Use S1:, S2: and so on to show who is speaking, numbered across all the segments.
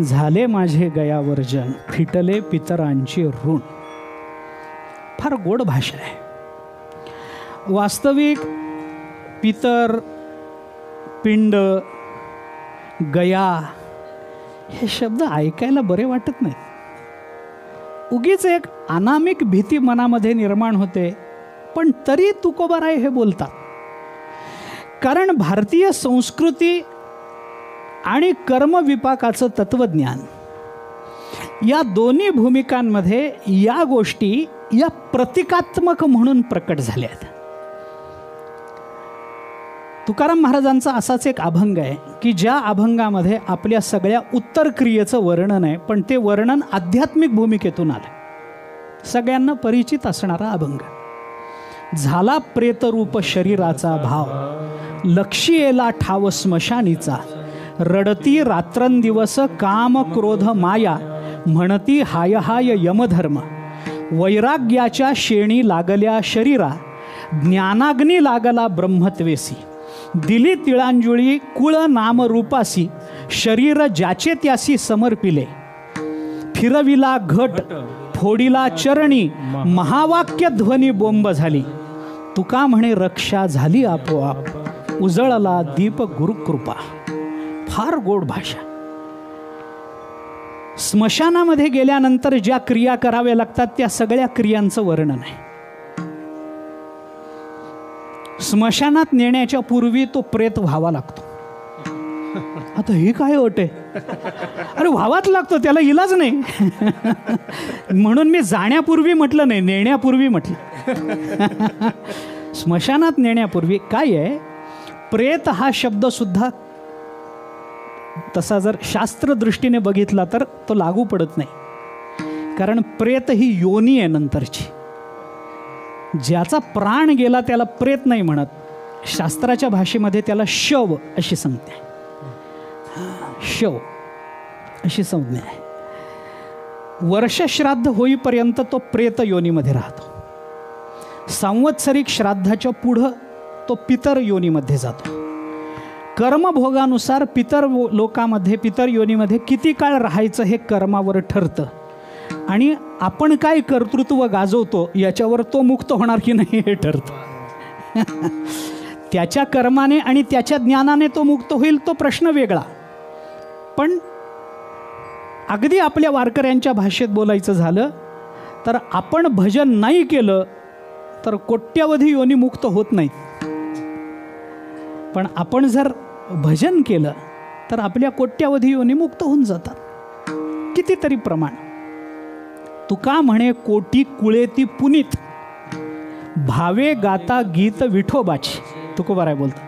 S1: झाले माझे गयावर्जन, फिटले पितरांची ऋण. फार गोड भाषा आहे. वास्तविक पितर, पिंड, गया हे शब्द ऐकायला बरे वाटत नाही. उगीच एक अनामिक भीती मनामध्ये निर्माण होते. पण तरी तुकोबाराय हे बोलतात, कारण भारतीय संस्कृती आणि कर्मविपाकाचं तत्वज्ञान या दोन्ही भूमिकांमध्ये या गोष्टी या प्रतिकात्मक म्हणून प्रकट झाल्या आहेत. तुकाराम महाराजांचा असाच एक अभंग आहे की ज्या अभंगामध्ये आपल्या सगळ्या उत्तर क्रियेचं वर्णन आहे, पण ते वर्णन आध्यात्मिक भूमिकेतून आलं. सगळ्यांना परिचित असणारा अभंग. झाला प्रेतरूप शरीराचा भाव, लक्षियेला ठाव स्मशानीचा, रडती रात्रंदिवस काम क्रोध माया, म्हणती हाय हाय यमधर्म, वैराग्याच्या शेणी लागल्या शरीरा, ज्ञानाग्नी लागला ब्रह्मत्वेसी, दिली तिळांजुळी कुळ नाम रूपासी, शरीर ज्याचे त्यासी समर्पिले, फिरविला घट फोडिला चरणी, महावाक्य ध्वनी बोंब झाली, तुका म्हणे रक्षा झाली आपोआप, उजळला दीप गुरुकृपा. फार गोड भाषा. स्मशानामध्ये गेल्यानंतर ज्या क्रिया कराव्या लागतात त्या सगळ्या क्रियांचं वर्णन आहे. स्मशानात नेण्याच्या पूर्वी तो प्रेत व्हावा लागतो. आता हे काय अट आहे? अरे व्हावाच लागतो, त्याला इलाज नाही. म्हणून मी जाण्यापूर्वी म्हटलं नाही, नेण्यापूर्वी म्हटलं. स्मशानात नेण्यापूर्वी काय आहे, प्रेत हा शब्द सुद्धा तसा जर शास्त्र दृष्टीने बघितला तर तो लागू पडत नाही. कारण प्रेत ही योनी आहे नंतरची. ज्याचा प्राण गेला त्याला प्रेत नाही म्हणत, शास्त्राच्या भाषेमध्ये त्याला शव अशी संज्ञा आहे. शव अशी संज्ञा आहे. वर्षश्राद्ध होईपर्यंत तो प्रेत योनीमध्ये राहतो. संवत्सरिक श्राद्धाच्या पुढं तो पितर योनीमध्ये जातो. कर्मभोगानुसार पितर लोकामध्ये, पितर योनीमध्ये किती काळ राहायचं हे कर्मावर ठरतं. आणि आपण काय कर्तृत्व गाजवतो याच्यावर तो मुक्त होणार की नाही हे ठरतं. त्याच्या कर्माने आणि त्याच्या ज्ञानाने तो मुक्त होईल तो प्रश्न वेगळा. पण अगदी आपल्या वारकऱ्यांच्या भाषेत बोलायचं झालं तर आपण भजन नाही केलं तर कोट्यावधी योनी मुक्त होत नाहीत. पण आपण जर भजन केलं तर आपल्या कोट्यावधी योनी मुक्त होऊन जातात. कितीतरी प्रमाण. तुका म्हणे कोटी कुळेती पुनीत, भावे गाता गीत विठोबाची. तुकोबाराय बोलतात,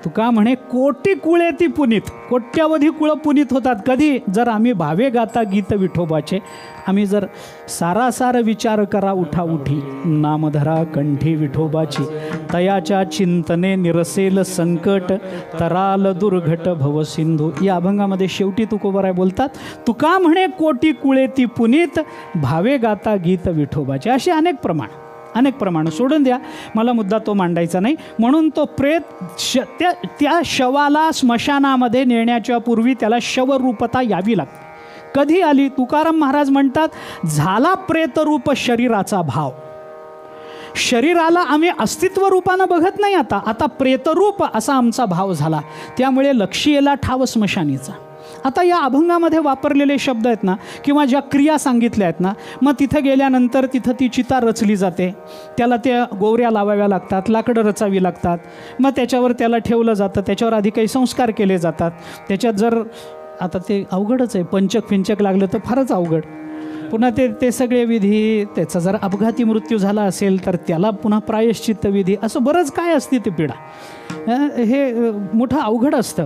S1: तुका म्हणे कोटी कुळेती पुनीत, कोट्यावधी कुळ पुनीत होतात. कधी? जर आम्ही भावे गाता गीत विठोबाचे, आम्ही जर सारासार विचार करा उठा उठी, नामधरा कंठी विठोबाची, तयाच्या चिंतने निरसेल संकट, तराल दुर्घट भवसिंधू. या अभंगामध्ये शेवटी तुकोबाराय बोलतात, तुका म्हणे कोटी कुळेती पुनीत, भावे गाता गीत विठोबाचे. असे अनेक प्रमाण सोडून द्या, मला मुद्दा तो मांडायचा नाही. म्हणून तो प्रेत त्या शवाला स्मशानामध्ये नेण्याच्या पूर्वी त्याला शवरूपता यावी लागते. कधी आली? तुकाराम महाराज म्हणतात, झाला प्रेतरूप शरीराचा भाव. शरीराला आम्ही अस्तित्व रूपानं बघत नाही, आता प्रेतरूप असा आमचा भाव झाला. त्यामुळे लक्षियेला ठाव स्मशानीचा. आता या अभंगामध्ये वापरलेले शब्द आहेत ना, किंवा ज्या क्रिया सांगितल्या आहेत ना, मग तिथं गेल्यानंतर तिथं ती चिता रचली जाते, त्याला त्या गोवऱ्या लावाव्या लागतात, लाकडं रचावी लागतात, मग त्याच्यावर त्याला ठेवलं जातं, त्याच्यावर आधी काही संस्कार केले जातात. त्याच्यात जर आता ते अवघडच आहे, पंचक लागलं तर फारच अवघड. पुन्हा ते सगळे विधी, त्याचा जर अपघाती मृत्यू झाला असेल तर त्याला पुन्हा प्रायश्चित्त विधी, असं बरंच काय असते ते पिढा. हे मोठं अवघड असतं.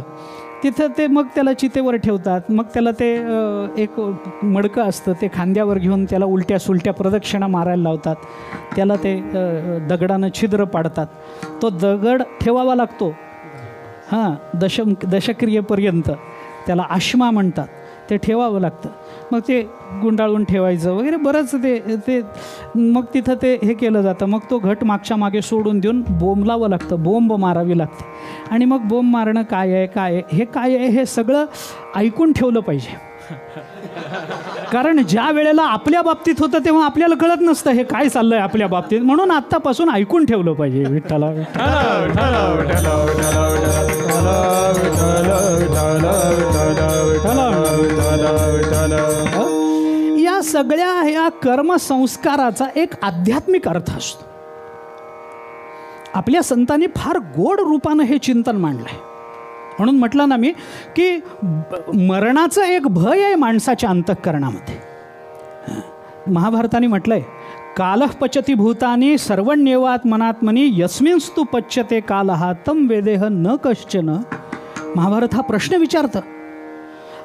S1: तिथं ते मग त्याला चितेवर ठेवतात, मग त्याला ते एक मडकं असतं ते खांद्यावर घेऊन त्याला उलट्या सुलट्या प्रदक्षिणा मारायला लावतात, त्याला ते दगडानं छिद्र पाडतात, तो दगड ठेवावा लागतो दशक्रियेपर्यंत, त्याला आश्मा म्हणतात. ते ठेवावं लागतं. मग ते गुंडाळून ठेवायचं वगैरे बरंच ते मग तिथं ते हे केलं जातं. मग तो घट मागच्या मागे सोडून देऊन बोंबलावं लागतं, बोंब मारावी लागते. आणि मग बोंब मारणं काय आहे हे सगळं ऐकून ठेवलं पाहिजे. कारण ज्या वेळेला आपल्या बाबतीत होतं तेव्हा आपल्याला कळत नसतं हे काय चाललंय आपल्या बाबतीत. म्हणून आत्तापासून ऐकून ठेवलं पाहिजे. विठ्ठला या सगळ्या या कर्मसंस्काराचा एक आध्यात्मिक अर्थ असतो. आपल्या संतांनी फार गोड रूपानं हे चिंतन मांडलंय. म्हणून म्हटलं ना मी की मरणाचं एक भय आहे माणसाच्या अंतःकरणामध्ये. महाभारताने म्हटलंय कालः पचती भूतानी सर्वण्येवात्मनात्मनि यस्मिंस्तु पच्यते कालः तं वेदेह न कश्चन. महाभारत हा प्रश्न विचारतं,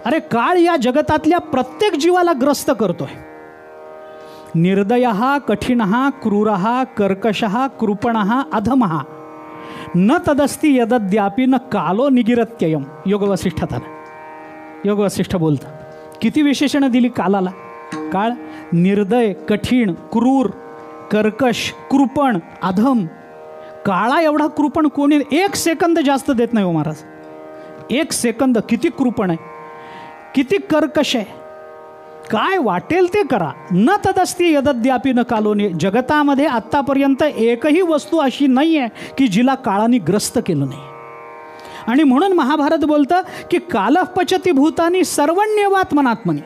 S1: अरे काळ या जगतातल्या प्रत्येक जीवाला ग्रस्त करतोय. निर्दयः कठिणः क्रूरः कर्कशः कृपणः अधमः न तदस्ति यदद्यापि न कालो निगिरत्ययम. योगवसिष्ठात आला. योगवसिष्ठ बोलतं किती विशेषणं दिली कालाला. काळ निर्दय, कठीण, क्रूर, कर्कश, कृपण, अधम. काळा एवढा कृपण कोणी 1 सेकंद जास्त देत नाही हो महाराज. 1 सेकंद किती कृपण आहे, किती कर्कश आहे. काय वाटेल ते करा. न तदस्ति यदद्यापि न कालोनी. जगतामध्ये आत्तापर्यंत एकही वस्तू अशी नाही आहे की जिला काळाने ग्रस्त केलं नाही. आणि म्हणून महाभारत बोलतं की कालः पचती भूतानी सर्वण्येवात्मनात्मनि.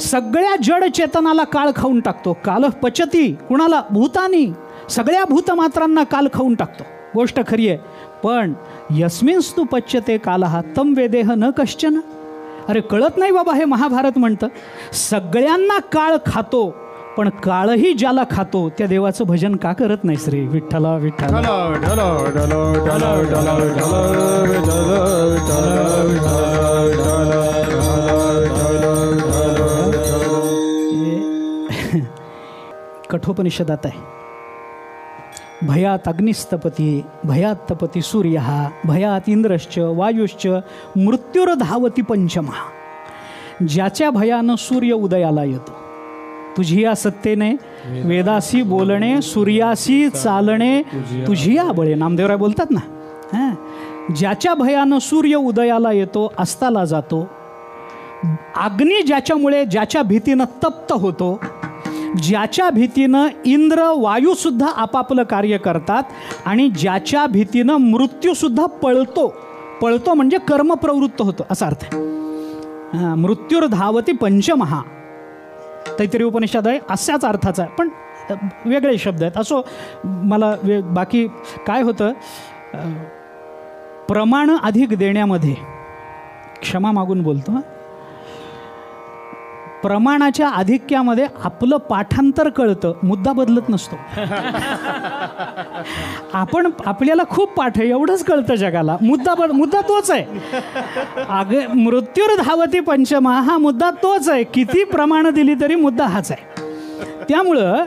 S1: सगळ्या जड चेतनाला काळ खाऊन टाकतो. कालः पचती कुणाला? भूतानी. सगळ्या भूतमात्रांना काल खाऊन टाकतो. गोष्ट खरी आहे. पण यस्मिंस्तु पच्यते कालः तं वेदेह न कश्चन. अरे कळत नाही बाबा हे महाभारत म्हणतं. सगळ्यांना काळ खातो पण काळही ज्याला खातो त्या देवाचं भजन का करत नाही श्री विठ्ठला विठ्ठला. कठोपनिषदात आहे भयात अग्निस्तपती भयात तपती सूर्य भयात इंद्रश्च वायुश्च मृत्युर्धावती पंचमः. ज्याच्या भयानं सूर्य उदयाला येतो. तुझी या सत्तेने वेदासी बोलणे सूर्यासी चालणे तुझी या बळे. नामदेवराय बोलतात ना. ज्याच्या भयानं सूर्य उदयाला येतो, अस्ताला जातो. अग्नी ज्याच्यामुळे ज्याच्या भीतीनं तप्त होतो, ज्याच्या भीतीनं इंद्र वायूसुद्धा आपापलं कार्य करतात आणि ज्याच्या भीतीनं मृत्यूसुद्धा पळतो म्हणजे कर्मप्रवृत्त होतो असा अर्थ आहे. मृत्युर्धावती पंचमहा तैत्तिरीय उपनिषद आहे अशाच अर्थाचा आहे पण वेगळे शब्द आहेत. असो मला बाकी काय होतं प्रमाण अधिक देण्यामध्ये क्षमा मागून बोलतो. प्रमाणाच्या अधिक्यामध्ये आपलं पाठांतर कळतं, मुद्दा बदलत नसतो. आपल्याला खूप पाठ आहे एवढंच कळतं जगाला. मुद्दा तोच आहे. मृत्युर्धावती पंचमा हा मुद्दा तोच आहे. किती प्रमाण दिली तरी मुद्दा हाच आहे. त्यामुळं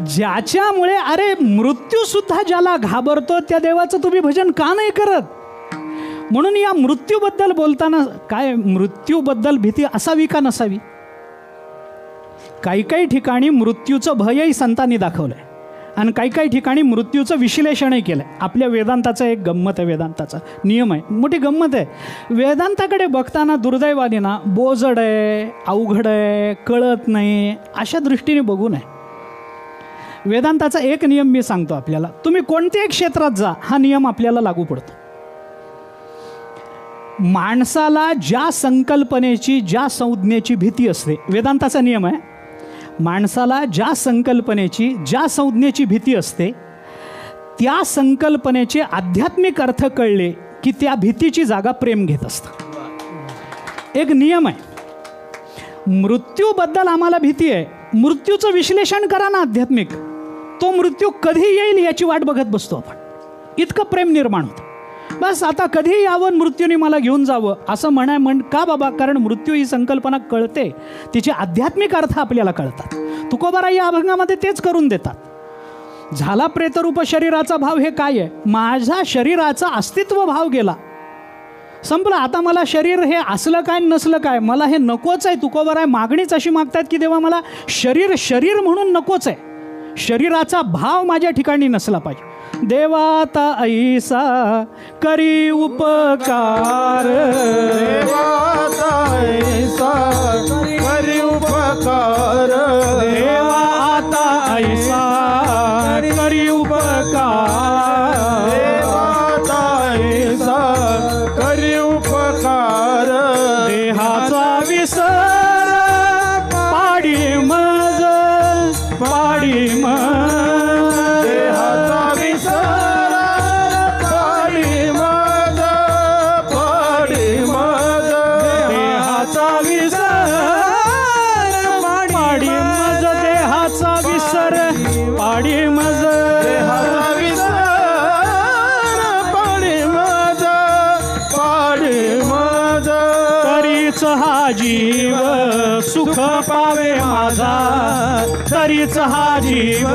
S1: ज्याच्यामुळे अरे मृत्यूसुद्धा ज्याला घाबरतो त्या देवाचं तुम्ही भजन का नाही करत. म्हणून या मृत्यूबद्दल बोलताना काय मृत्यूबद्दल भीती असावी का नसावी. काही ठिकाणी मृत्यूचं भयही संतांनी दाखवलं आहे आणि काही ठिकाणी मृत्यूचं विश्लेषणही केलं आहे. आपल्या वेदांताचं एक गंमत आहे, वेदांताचा नियम आहे, मोठी गंमत आहे. वेदांताकडे बघताना दुर्दैवाने ना बोजड आहे, अवघड आहे, कळत नाही अशा दृष्टीने बघू नये. वेदांताचा एक नियम मी सांगतो आपल्याला. तुम्ही कोणत्याही क्षेत्रात जा हा नियम आपल्याला लागू पडतो. माणसाला ज्या संकल्पनेची ज्या संज्ञेची भीती असते, वेदांताचा नियम आहे, माणसाला ज्या संकल्पनेची ज्या संज्ञेची भीती असते त्या संकल्पनेचे आध्यात्मिक अर्थ कळले की त्या भीतीची जागा प्रेम घेत असतं. एक नियम आहे. मृत्यूबद्दल आम्हाला भीती आहे, मृत्यूचं विश्लेषण करा ना आध्यात्मिक. तो मृत्यू कधी येईल याची वाट बघत बसतो आपण. इतकं प्रेम निर्माण होतं. बस आता कधी यावं मृत्यूने मला घेऊन जावं असं म्हण का बाबा. कारण मृत्यू ही संकल्पना कळते, तिचे आध्यात्मिक अर्थ आपल्याला कळतात. तुकोबाराय या अभंगामध्ये तेच करून देतात. झाला प्रेतरूप शरीराचा भाव हे काय आहे. माझा शरीराचा अस्तित्व भाव गेला. संपलं. आता मला शरीर हे असलं काय नसलं काय, मला हे नकोच आहे. तुकोबर आहे मागणीच अशी मागतायत की देवा मला शरीर शरीर म्हणून नकोच आहे, शरीराचा भाव माझ्या ठिकाणी नसला पाहिजे. देवाता ऐसा करी उपकार,
S2: देवाता ऐसा करी उपकार,
S1: देवा आता ऐसा करी उपकार,
S2: देवाता ऐसा करी उपकार,
S1: देहाचा विसर पाडी मज पाडी मज,
S2: देहाचा विसर पाडी मज पाडी मज,
S1: देहाचा विसर पाडी मज, देहाचा विसर पाडी मज,
S2: देहाचा विसर पाडी मज पाडी मज,
S1: तरीच हा जीव सुख पावे माझा, तरीच हा जीव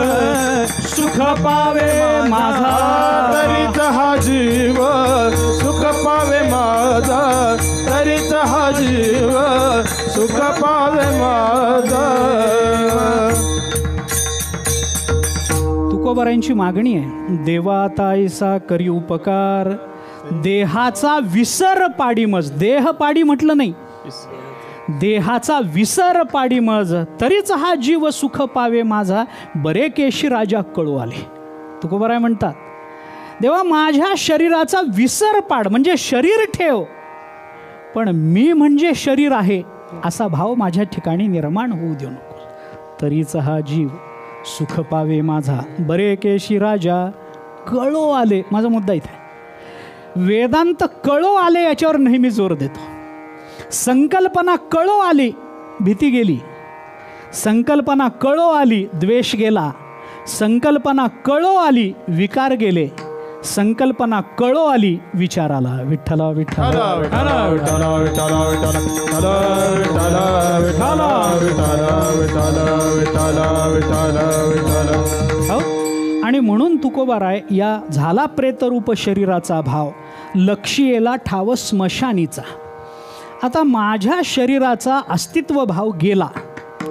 S1: सुख पावे माझा,
S2: तरीच हा जीव सुख पावे माझा, तरीच हा जीव सुख पावे माझा.
S1: तुकोबारायांची मागणी आहे, देवाता ऐसा करी उपकार, देहाचा विसर पाडी मज. देह पाडी म्हटलं नाही, देहाचा विसर पाडी मज, तरीच हा जीव सुख पावे माझा, बरे केशी राजा कळू आले. तुकोबाराय म्हणतात देवा माझ्या शरीराचा विसर पाड, म्हणजे शरीर ठेव, पण मी म्हणजे शरीर आहे असा भाव माझ्या ठिकाणी निर्माण होऊ देऊ नको. तरीच हा जीव सुख पावे माझा, बरे केशी राजा कळो आले. माझा मुद्दा इथे वेदांत कळो आले याच्यावर नेहमी जोर देतो. संकल्पना कळो आली भीती गेली, संकल्पना कळो आली द्वेष गेला, संकल्पना कळो आली विकार गेले, संकल्पना कळो आली विचार आला. विठ्ठला विठ्ठला
S2: विठ्ठला विठ्ठला विठ्ठला विठ्ठला विठ्ठला विठ्ठला विठ्ठला विठ्ठला विठ्ठला विठ्ठला.
S1: हो. आणि म्हणून तुकोबाराय या झाला प्रेतरूप शरीराचा भाव, लक्षियेला ठाव स्मशानीचा. आता माझ्या शरीराचा अस्तित्व भाव गेला.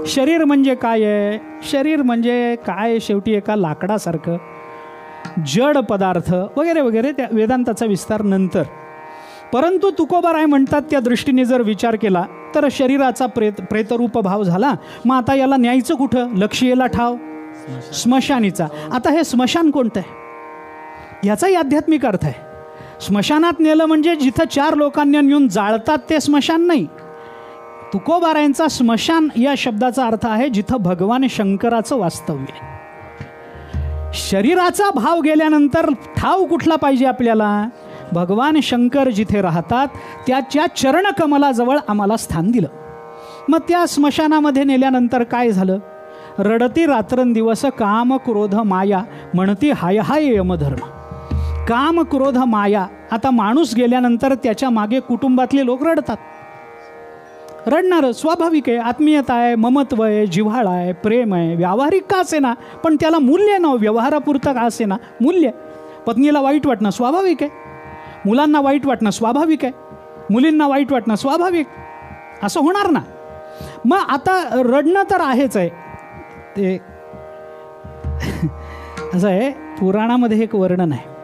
S1: शरीर म्हणजे काय आहे? शरीर म्हणजे काय? शेवटी एका लाकडासारखं जड पदार्थ वगैरे वगैरे, त्या वेदांताचा विस्तार नंतर. परंतु तुकोबाराय म्हणतात त्या दृष्टीने जर विचार केला तर शरीराचा प्रेतरूप भाव झाला. मग आता याला न्यायचं कुठं? लक्षियेला ठाव स्मशानीचा. आता हे स्मशान कोणतं आहे? याचाही आध्यात्मिक अर्थ आहे. स्मशानात नेलं म्हणजे जिथं 4 लोकांना नेऊन जाळतात ते स्मशान नाही. तुकोबारायांचा स्मशान या शब्दाचा अर्थ आहे जिथं भगवान शंकराचं वास्तव्य आहे. शरीराचा भाव गेल्यानंतर ठाव कुठला पाहिजे आपल्याला? भगवान शंकर जिथे राहतात त्याच्या चरणकमलाजवळ आम्हाला स्थान दिलं. मग त्या स्मशानामध्ये नेल्यानंतर काय झालं? रडती रात्रंदिवस काम क्रोध माया, म्हणती हाय हाय यमधर्म. काम क्रोध माया. आता माणूस गेल्यानंतर त्याच्या मागे कुटुंबातले लोक रडतात. रडणारं स्वाभाविक आहे. आत्मीयता आहे, ममत्व आहे, जिव्हाळा आहे, प्रेम आहे, व्यावहारिक का असे ना, पण त्याला मूल्य ना, व्यवहारापुरतं का असे ना मूल्य. पत्नीला वाईट वाटणं स्वाभाविक आहे, मुलांना वाईट वाटणं स्वाभाविक आहे, मुलींना वाईट वाटणं स्वाभाविक, असं होणार ना. मग आता रडणं तर आहेच आहे. ते असं आहे, पुराणामध्ये एक वर्णन आहे,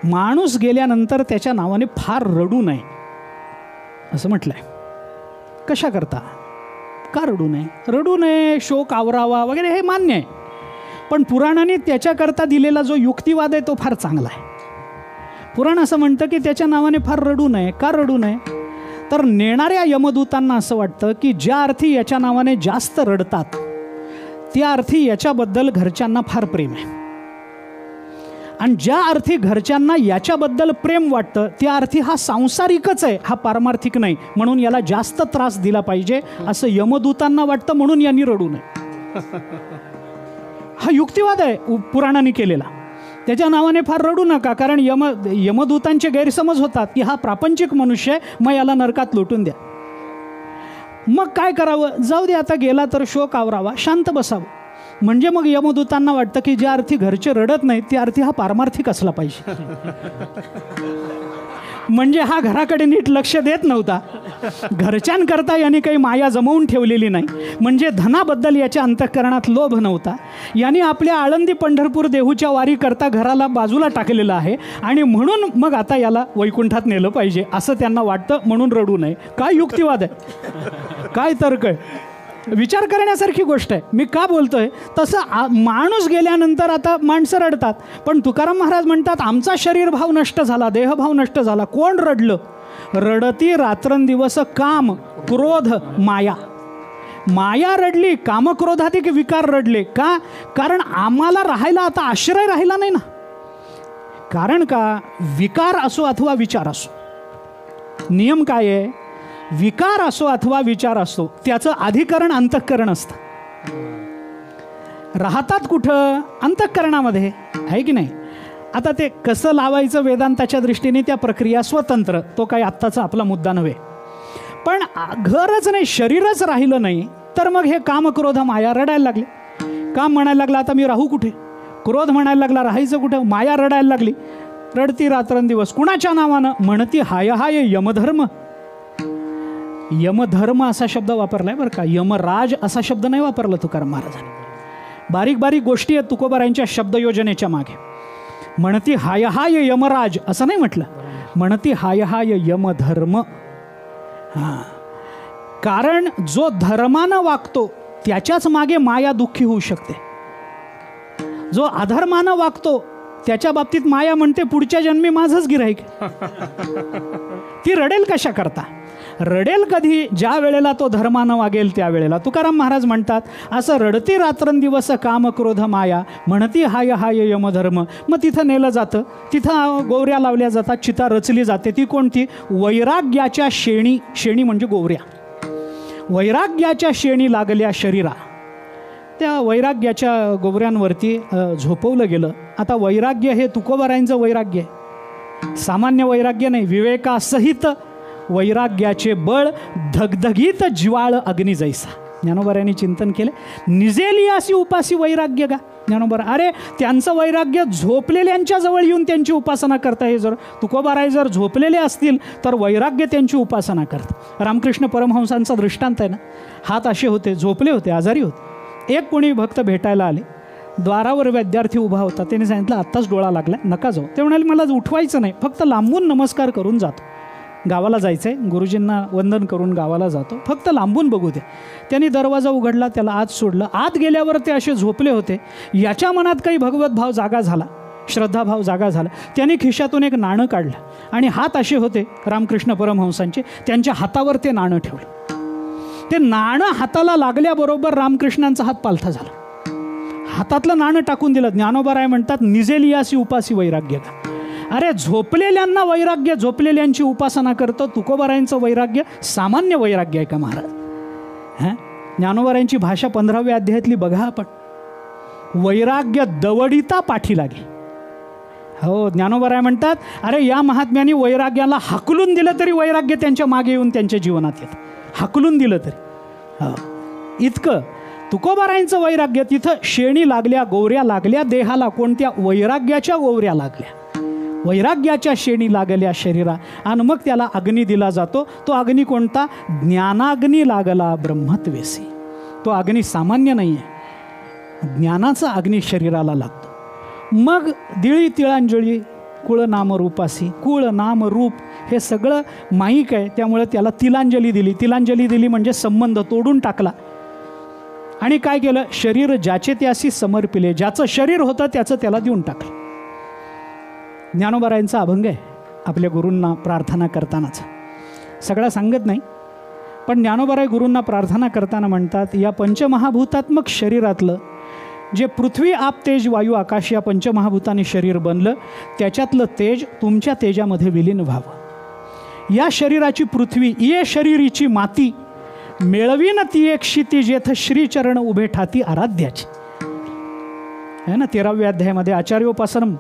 S1: माणूस गेल्यानंतर त्याच्या नावाने फार रडू नये असं म्हटलंय. कशा करता? का रडू नये? रडू नये, शोक आवरावा वगैरे हे मान्य आहे, पण पुराणाने त्याच्याकरता दिलेला जो युक्तिवाद आहे तो फार चांगला आहे. पुराण असं म्हणतं की त्याच्या नावाने फार रडू नये. का रडू नये? तर नेणाऱ्या यमदूतांना असं वाटतं की ज्या अर्थी याच्या नावाने जास्त रडतात त्या अर्थी याच्याबद्दल घरच्यांना फार प्रेम आहे, आणि ज्या अर्थी घरच्यांना याच्याबद्दल प्रेम वाटतं त्या अर्थी हा सांसारिकच आहे, हा पारमार्थिक नाही, म्हणून याला जास्त त्रास दिला पाहिजे असं यमदूतांना वाटतं, म्हणून यांनी रडू नये. हा युक्तिवाद आहे पुराणाने केलेला. त्याच्या नावाने फार रडू नका, कारण यमदूतांचे गैरसमज होतात की हा प्रापंचिक मनुष्य आहे, मग याला नरकात लोटून द्या. मग काय करावं? जाऊ दे, आता गेला तर शोक आवरावा, शांत बसावं. म्हणजे मग यमदूतांना वाटतं की ज्या अर्थी घरचे रडत नाहीत त्या अर्थी हा पारमार्थिक असला पाहिजे. म्हणजे हा घराकडे नीट लक्ष देत नव्हता, घरच्यांकरता याने काही माया जमवून ठेवलेली नाही, म्हणजे धनाबद्दल याच्या अंतःकरणात लोभ नव्हता. याने आपल्या आळंदी पंढरपूर देहूच्या वारीकरता घराला बाजूला टाकलेलं आहे आणि म्हणून मग आता याला वैकुंठात नेलं पाहिजे असं त्यांना वाटतं, म्हणून रडू नये. काय युक्तिवाद आहे, काय तर्क आहे, विचार करण्यासारखी गोष्ट आहे. मी का बोलतोय, तसं माणूस गेल्यानंतर आता माणसं रडतात, पण तुकाराम महाराज म्हणतात आमचा शरीरभाव नष्ट झाला, देहभाव नष्ट झाला. कोण रडलं? रडती रात्रंदिवस काम क्रोध माया. माया रडली, कामक्रोधाधिक विकार रडले. का? कारण आम्हाला राहायला आता आश्रय राहिला नाही ना. कारण का, विकार असो अथवा विचार असो, नियम काय आहे, विकार असो अथवा विचार असो त्याचं अधिकरण अंतःकरण असतं. राहतात कुठं? अंतःकरणामध्ये, आहे की नाही. आता ते कसं लावायचं वेदांताच्या दृष्टीने त्या प्रक्रिया स्वतंत्र, तो काही आत्ताचा आपला मुद्दा नव्हे. पण घरच नाही, शरीरच राहिलं नाही तर मग हे काम क्रोध माया रडायला लागले. काम म्हणायला लागला आता मी राहू कुठे, क्रोध म्हणायला लागला राहायचं कुठं, माया रडायला लागली. रडती रात्रंदिवस कुणाच्या नावानं? म्हणती हाय हाय यमधर्म. यमधर्म असा शब्द वापरलाय बरं का, यमराज असा शब्द नाही वापरला तुकाराम महाराजांनी. बारीक बारीक गोष्टी आहेत तुकोबारांच्या शब्दयोजनेच्या मागे. म्हणती हाय हाय यमराज असं नाही म्हटलं, म्हणती हाय हाय यमधर्म. हां, कारण जो धर्मानं वागतो त्याच्याच मागे माया दुःखी होऊ शकते. जो अधर्मानं वागतो त्याच्या बाबतीत माया म्हणते पुढच्या जन्मी माझंच गिऱ्हाईक. ती रडेल कशा करता? रडेल कधी? ज्या वेळेला तो धर्मानं वागेल त्यावेळेला. तुकाराम महाराज म्हणतात असं रडती रात्रंदिवस काम क्रोध माया, म्हणती हाय हाय यमधर्म. मग तिथं नेलं जातं, तिथं गोवऱ्या लावल्या जातात, चिता रचली जाते. ती कोणती? वैराग्याच्या शेणी. शेणी म्हणजे गोवऱ्या. वैराग्याच्या शेणी लागल्या शरीरा, त्या वैराग्याच्या गोवऱ्यांवरती झोपवलं गेलं. आता वैराग्य हे तुकोबारायांचं वैराग्य आहे, सामान्य वैराग्य नाही. विवेकासहित वैराग्याचे बळ धगधगीत ज्वाळ अग्नी जैसा. ज्ञानोबारायांनी चिंतन केले. निजेली अशी उपासी वैराग्य का? ज्ञानोबा अरे त्यांचं वैराग्य झोपलेल्यांच्या जवळ येऊन त्यांची उपासना करता. हे जर तुकोबाराय जर झोपलेले असतील तर वैराग्य त्यांची उपासना करतात. रामकृष्ण परमहंसांचा दृष्टांत आहे ना. हात असे होते, झोपले होते, आजारी होते. एक कोणी भक्त भेटायला आले, द्वारावर विद्यार्थी उभा होता. त्याने सांगितलं आत्ताच डोळा लागला, नका जाऊ. ते म्हणाले मला उठवायचं नाही, फक्त लांबून नमस्कार करून जातो, गावाला जायचं आहे, गुरुजींना वंदन करून गावाला जातो, फक्त लांबून बघू दे. त्यांनी दरवाजा उघडला, त्याला आत सोडलं. आत गेल्यावर ते असे झोपले होते. याच्या मनात काही भगवत भाव जागा झाला, श्रद्धाभाव जागा झाला. त्यांनी खिशातून एक नाणं काढलं आणि हात असे होते रामकृष्ण परमहंसांचे, त्यांच्या हातावर ते नाणं ठेवलं. ते नाणं हाताला लागल्याबरोबर रामकृष्णांचा हात पालथा झाला. हातातलं नाणं टाकून दिलं. ज्ञानोबाराय म्हणतात निजेलियासी उपासी वैराग्य का? अरे झोपलेल्यांना वैराग्य, झोपलेल्यांची उपासना करतो. तुकोबारायांचं वैराग्य सामान्य वैराग्य आहे का महाराज? हां, ज्ञानोबारायांची भाषा 15व्या अध्यायातली बघा आपण. वैराग्य दवडिता पाठी लागे. हो, ज्ञानोबाराय म्हणतात अरे या महात्म्यांनी वैराग्याला हाकलून दिलं तरी वैराग्य त्यांच्या मागे येऊन त्यांच्या जीवनात येतं. हाकलून दिलं तरी. हो, इतकं तुकोबारायांचं वैराग्य. तिथं शेणी लागल्या, गोवऱ्या लागल्या देहाला. कोणत्या? वैराग्याच्या गोवऱ्या लागल्या, वैराग्याच्या शेणी लागल्या शरीरा. आणि मग त्याला अग्नी दिला जातो. तो अग्नी कोणता? ज्ञानाग्नी लागला ब्रह्मत्वेसी. तो अग्नी सामान्य नाही आहे, ज्ञानाचा अग्नी शरीराला लागतो. मग दिळी तिळांजळी कुळ नाम रूपासी. कुळ नाम रूप हे सगळं माईक आहे, त्यामुळे त्याला तिलांजली दिली. तिलांजली दिली म्हणजे संबंध तोडून टाकला. आणि काय केलं? शरीर ज्याचे त्याशी समर्पिले. ज्याचं शरीर होतं त्याचं त्याला देऊन टाकलं. ज्ञानोबारायांचा अभंग आहे आपल्या गुरूंना प्रार्थना करतानाचा. सगळा सांगत नाही, पण ज्ञानोबाराय गुरूंना प्रार्थना करताना म्हणतात या पंचमहाभूतात्मक शरीरातलं जे पृथ्वी आप तेज वायू आकाश या पंचमहाभूतांनी शरीर बनलं, त्याच्यातलं तेज तुमच्या तेजामध्ये विलीन व्हावं. या शरीराची पृथ्वी ये शरीरीची माती मेळवीन ती एक क्षिती जेथ श्रीचरण उभे ठाती आराध्याची. है ना. 13व्या अध्यायामध्ये आचार्योपासनम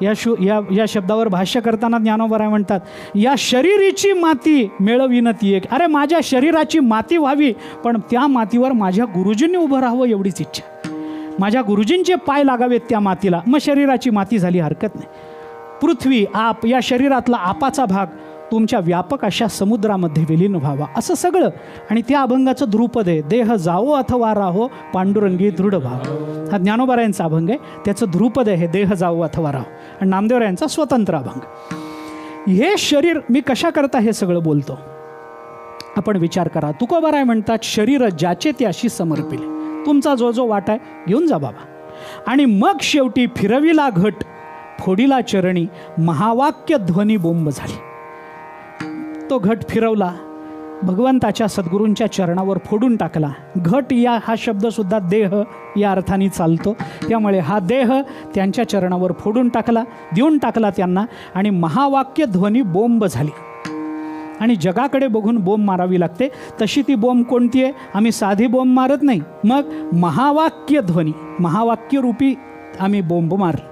S1: या शब्दावर भाष्य करताना ज्ञानोबाराय म्हणतात या शरीरीची माती मेळवीन ती एक. अरे माझ्या शरीराची माती व्हावी, पण त्या मातीवर माझ्या गुरुजींनी उभं राहावं एवढीच इच्छा. माझ्या गुरुजींचे पाय लागावेत त्या मातीला, मग शरीराची माती झाली, हरकत नाही. पृथ्वी, आप, या शरीरातला आपाचा भाग तुमच्या व्यापक अशा समुद्रामध्ये विलीन व्हावा, असं सगळं. आणि त्या अभंगाचं ध्रुपद आहे, देह जावो अथवा राहो पांडुरंगी दृढ भाव. हा ज्ञानोबारायांचा अभंग आहे, त्याचं ध्रुपद आहे देह जावो अथवा राहो. आणि नामदेवरायांचा स्वतंत्र अभंग. हे शरीर मी कशा करता हे सगळं बोलतो आपण विचार करा. तुकोबाराय म्हणतात, शरीर ज्याचे त्याशी समर्पिले. तुमचा जो जो वाट आहे घेऊन जा बाबा. आणि मग शेवटी फिरविला घट, फोडीला चरणी, महावाक्य ध्वनी बोंब झाली. तो घट फिरवला, भगवंताच्या सद्गुरूंच्या चरणावर फोडून टाकला. घट या हा शब्दसुद्धा देह या अर्थाने चालतो, त्यामुळे हा देह त्यांच्या चरणावर फोडून टाकला, देऊन टाकला त्यांना. आणि महावाक्य ध्वनी बोंब झाली. आणि जगाकडे बघून बोंब मारावी लागते, तशी ती बोंब कोणती आहे? आम्ही साधी बोंब मारत नाही, मग महावाक्य ध्वनी, महावाक्य रूपी आम्ही बोंब मारली.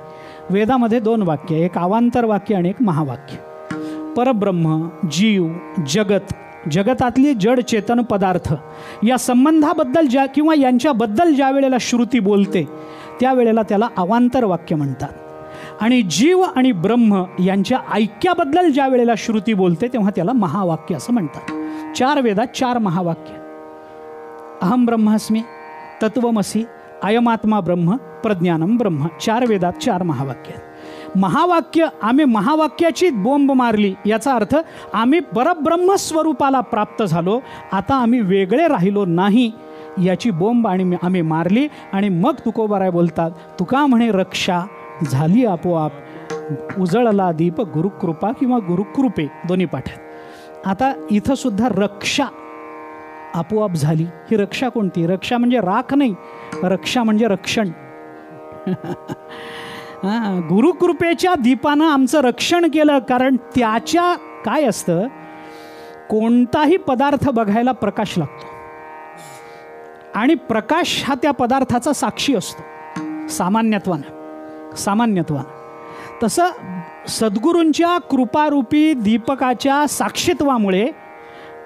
S1: वेदामध्ये 2 वाक्य, एक अवांतर वाक्य आणि एक महावाक्य. परब्रह्म, जीव, जगत, जगतातली जड चेतन पदार्थ या संबंधाबद्दल किंवा यांच्याबद्दल ज्या वेळेला श्रुती बोलते त्यावेळेला त्याला अवांतर वाक्य म्हणतात. आणि जीव आणि ब्रह्म यांच्या ऐक्याबद्दल ज्या वेळेला श्रुती बोलते तेव्हा त्याला महावाक्य असं म्हणतात. 4 वेदात 4 महावाक्य. अहम ब्रह्मास्मी, तत्वमसी, अयमात्मा ब्रह्म, प्रज्ञानम ब्रह्म. 4 वेदात 4 महावाक्य. महावाक्य, आम्ही महावाक्याची बोंब मारली, याचा अर्थ आम्ही परब्रह्म स्वरूपाला प्राप्त झालो, आता आम्ही वेगळे राहिलो नाही, याची बोंब आणि आम्ही मारली. आणि मग तुकोबाराय बोलतात, तुका म्हणे रक्षा झाली आपोआप, उजळला दीप गुरुकृपा किंवा गुरुकृपे, दोन्ही पाठात. आता इथं सुद्धा रक्षा आपोआप झाली. ही रक्षा कोणती? रक्षा म्हणजे राख नाही, रक्षा म्हणजे रक्षण. गुरुकृपेच्या दीपानं आमचं रक्षण केलं. कारण त्याच्या काय असतं, कोणताही पदार्थ बघायला प्रकाश लागतो आणि प्रकाश हा त्या पदार्थाचा साक्षी असतो सामान्यत्वानं. तसं सद्गुरूंच्या कृपारूपी दीपकाच्या साक्षीत्वामुळे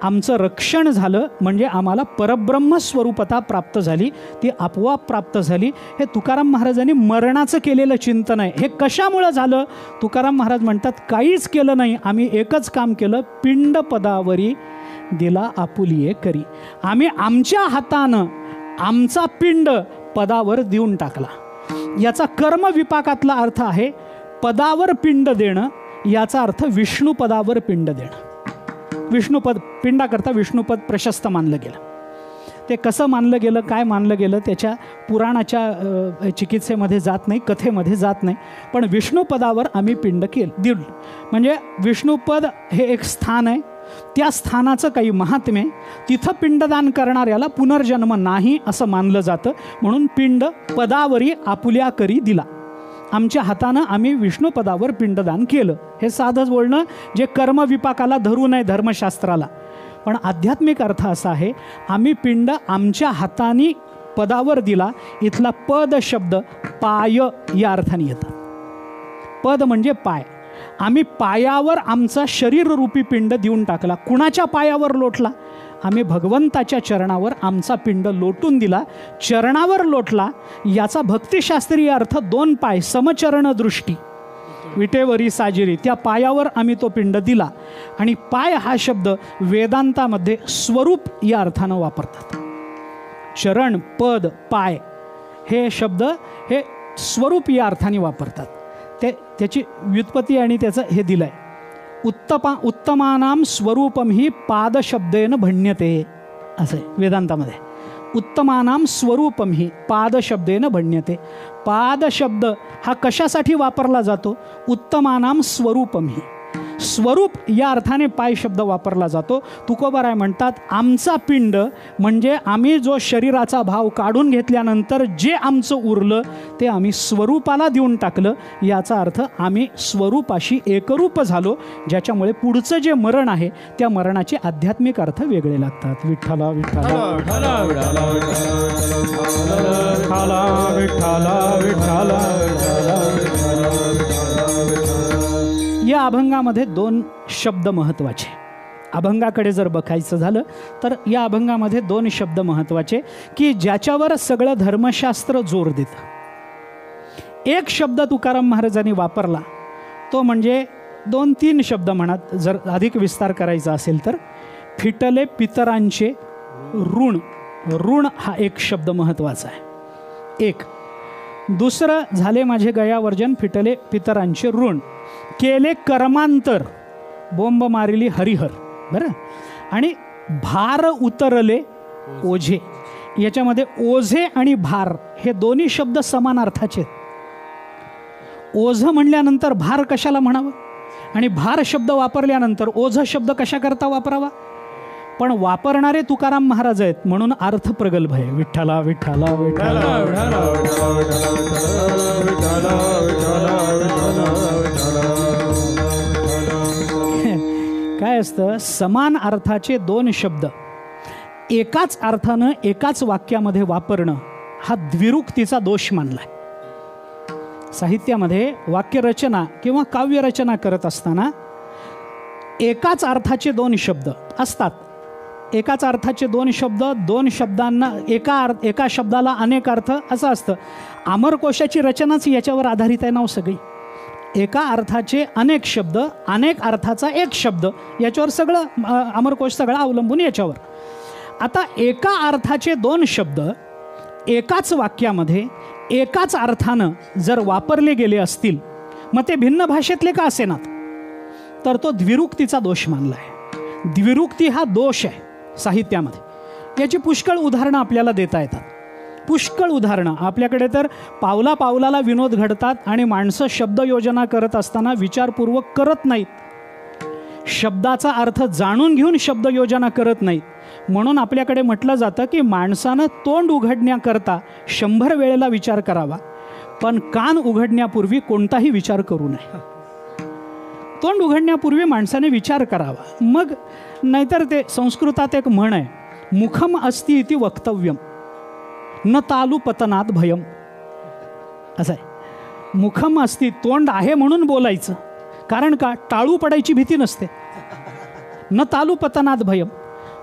S1: आमचं रक्षण झालं, म्हणजे आम्हाला परब्रह्म स्वरूपता प्राप्त झाली, ती आपोआप प्राप्त झाली. हे तुकाराम महाराजांनी मरणाचं केलेलं चिंतन आहे. हे कशामुळं झालं? तुकाराम महाराज म्हणतात, काहीच केलं नाही, आम्ही एकच काम केलं, पिंड पदावरी दिला आपुलिये करी. आम्ही आमच्या हातानं आमचा पिंड पदावर देऊन टाकला. याचा कर्म विपाकातला अर्थ आहे पदावर पिंड देणं, याचा अर्थ विष्णू पदावर पिंड देणं. विष्णुपद, पिंडाकरता विष्णुपद प्रशस्त मानलं गेलं. ते कसं मानलं गेलं, काय मानलं गेलं, त्याच्या पुराणाच्या चिकित्सेमध्ये जात नाही, कथेमध्ये जात नाही. पण विष्णुपदावर आम्ही पिंड दिलं. म्हणजे विष्णुपद हे एक स्थान आहे, त्या स्थानाचं काही महात्म्य आहे. तिथं पिंडदान करणाऱ्याला पुनर्जन्म नाही असं मानलं जातं. म्हणून पिंड पदावरी आपुल्या करी दिला. आमच्या हातानं आम्ही विष्णुपदावर पिंडदान केलं. हे साधंच बोलणं जे कर्मविपाकाला धरू नये धर्मशास्त्राला. पण आध्यात्मिक अर्थ असा आहे, आम्ही पिंड आमच्या हाताने पदावर दिला. इथला पद शब्द पाय या अर्थाने येतात. पद म्हणजे पाय. आम्ही पायावर आमचा शरीररूपी पिंड देऊन टाकला. कुणाच्या पायावर लोटला? आम्ही भगवंताच्या चरणावर आमचा पिंड लोटून दिला. चरणावर लोटला याचा भक्तिशास्त्रीय अर्थ 2 पाय, समचरण दृष्टी, विटेवरी साजिरी, त्या पायावर आम्ही तो पिंड दिला. आणि पाय हा शब्द वेदांतामध्ये स्वरूप या अर्थानं वापरतात. चरण, पद, पाय हे शब्द हे स्वरूप या अर्थाने वापरतात. त्याची व्युत्पत्ती आणि त्याचं हे दिलं आहे. उत्तमानां स्वरूपम ही पादशब्देन भण्यते, असं आहे वेदांतामध्ये. उत्तमानां स्वरूपम ही पादशब्देन भण्यते. पादशब्द हा कशासाठी वापरला जातो? उत्तमानां स्वरूपम ही, स्वरूप या अर्थाने पाय शब्द वापरला जातो. तुकोबाराय म्हणतात, आमचा पिंड म्हणजे आम्ही जो शरीराचा भाव काढून घेतल्यानंतर जे आमचं उरलं ते आम्ही स्वरूपाला देऊन टाकलं. याचा अर्थ आम्ही स्वरूपाशी एकरूप झालो, ज्याच्यामुळे पुढचं जे मरण आहे त्या मरणाचे आध्यात्मिक अर्थ वेगळे लागतात. विठ्ठला विठ्ठला विठ्ठला विठ्ठला विठ्ठला. या अभंगामध्ये 2 शब्द महत्त्वाचे. अभंगाकडे जर बघायचं झालं तर या अभंगामध्ये 2 शब्द महत्त्वाचे की ज्याच्यावर सगळं धर्मशास्त्र जोर देतं. एक शब्द तुकाराम महाराजांनी वापरला तो म्हणजे 2-3 शब्द म्हणत, जर अधिक विस्तार करायचा असेल तर फिटले पितरांचे ऋण. ऋण हा एक शब्द महत्त्वाचा आहे. एक. दुसरं झाले माझे गयावर्जन फिटले पितरांचे ऋण. केले कर्मांतर बोंब मारिली हरिहर. बरं. आणि भार उतरले ओझे. याच्यामध्ये ओझे आणि भार हे दोन्ही शब्द समान अर्थाचे आहेत. ओझ म्हणल्यानंतर भार कशाला म्हणावं आणि भार शब्द वापरल्यानंतर ओझ शब्द कशाकरता वापरावा. पण वापरणारे तुकाराम महाराज आहेत म्हणून अर्थ प्रगल्भ आहे. विठ्ठला विठ्ठला विठ्ठला. काय असतं, समान अर्थाचे 2 शब्द एकाच अर्थानं एकाच वाक्यामध्ये वापरणं हा द्विरुक्तीचा दोष मानलाय. साहित्यामध्ये वाक्यरचना किंवा काव्यरचना करत असताना एकाच अर्थाचे 2 शब्द असतात. एकाच अर्थाचे 2 शब्द, 2 शब्दांना एका शब्दाला अनेक अर्थ असं असतं. अमरकोशाची रचनाच याच्यावर आधारित आहे ना सगळी. एका अर्थाचे अनेक शब्द, अनेक अर्थाचा एक शब्द, याच्यावर सगळं अमरकोश सगळं अवलंबून याच्यावर. आता एका अर्थाचे 2 शब्द एकाच वाक्यामध्ये एकाच अर्थानं जर वापरले गेले असतील मग ते भिन्न भाषेतले का असेनात तर तो द्विरुक्तीचा दोष मानला आहे. द्विरुक्ती हा दोष आहे साहित्यामध्ये. याची पुष्कळ उदाहरणं आपल्याला देता येतात. पुष्कळ उदाहरणं आपल्याकडे तर पावला पावलाला विनोद घडतात आणि माणसं शब्दयोजना करत असताना विचारपूर्वक करत नाहीत. शब्दाचा अर्थ जाणून घेऊन शब्दयोजना करत नाहीत. म्हणून आपल्याकडे म्हटलं जातं की माणसानं तोंड उघडण्याकरता 100 वेळेला विचार करावा पण कान उघडण्यापूर्वी कोणताही विचार करू नये. तोंड उघडण्यापूर्वी माणसाने विचार करावा मग. नाहीतर ते संस्कृतात एक म्हण आहे, मुखम अस्ति इति वक्तव्यम न तालू पतनात भयम. असं आहे. मुखम अस्ति, तोंड आहे म्हणून बोलायचं. कारण का, टाळू पडायची भीती नसते. न तालू पतनात भयम.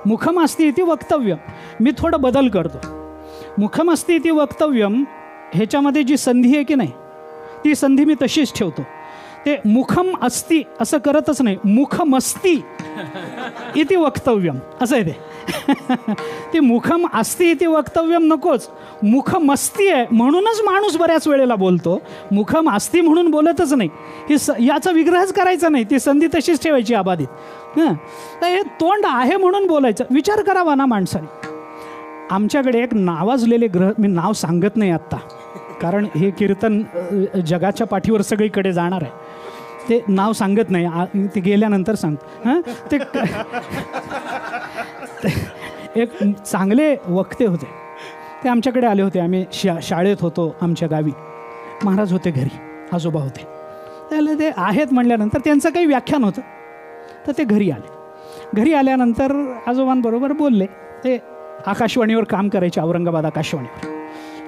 S1: मुखम अस्ति इति वक्तव्यम. मी थोडं बदल करतो. मुखम अस्ति इति वक्तव्यम ह्याच्यामध्ये जी संधी आहे की नाही ती संधी मी तशीच ठेवतो. ते मुखम अस्ति असं करतच नाही, मुखमस्ति इति वक्तव्यम असं आहे ते. ती मुखम अस्ति इति वक्तव्यम नकोच, मुखमस्ति आहे म्हणूनच माणूस बऱ्याच वेळेला बोलतो. मुखम अस्ति म्हणून बोलतच नाही. याचा विग्रहच करायचा नाही, ती संधी तशीच ठेवायची अबाधित. तर हे तोंड आहे म्हणून बोलायचं. विचार करावा ना माणसाने. आमच्याकडे एक नावाजलेले ग्रह, मी नाव सांगत नाही आत्ता कारण हे कीर्तन जगाच्या पाठीवर सगळीकडे जाणार आहे. ते नाव सांगत नाही, ते गेल्यानंतर सांगतो. हां, ते एक चांगले वक्ते होते. ते आमच्याकडे आले होते. आम्ही शाळेत होतो आमच्या गावी. महाराज होते घरी, आजोबा होते. त्याला ते आहेत म्हणल्यानंतर त्यांचं काही व्याख्यान होतं तर ते घरी आले. घरी आल्यानंतर आजोबांबरोबर बोलले. ते आकाशवाणीवर काम करायचे, औरंगाबाद आकाशवाणीवर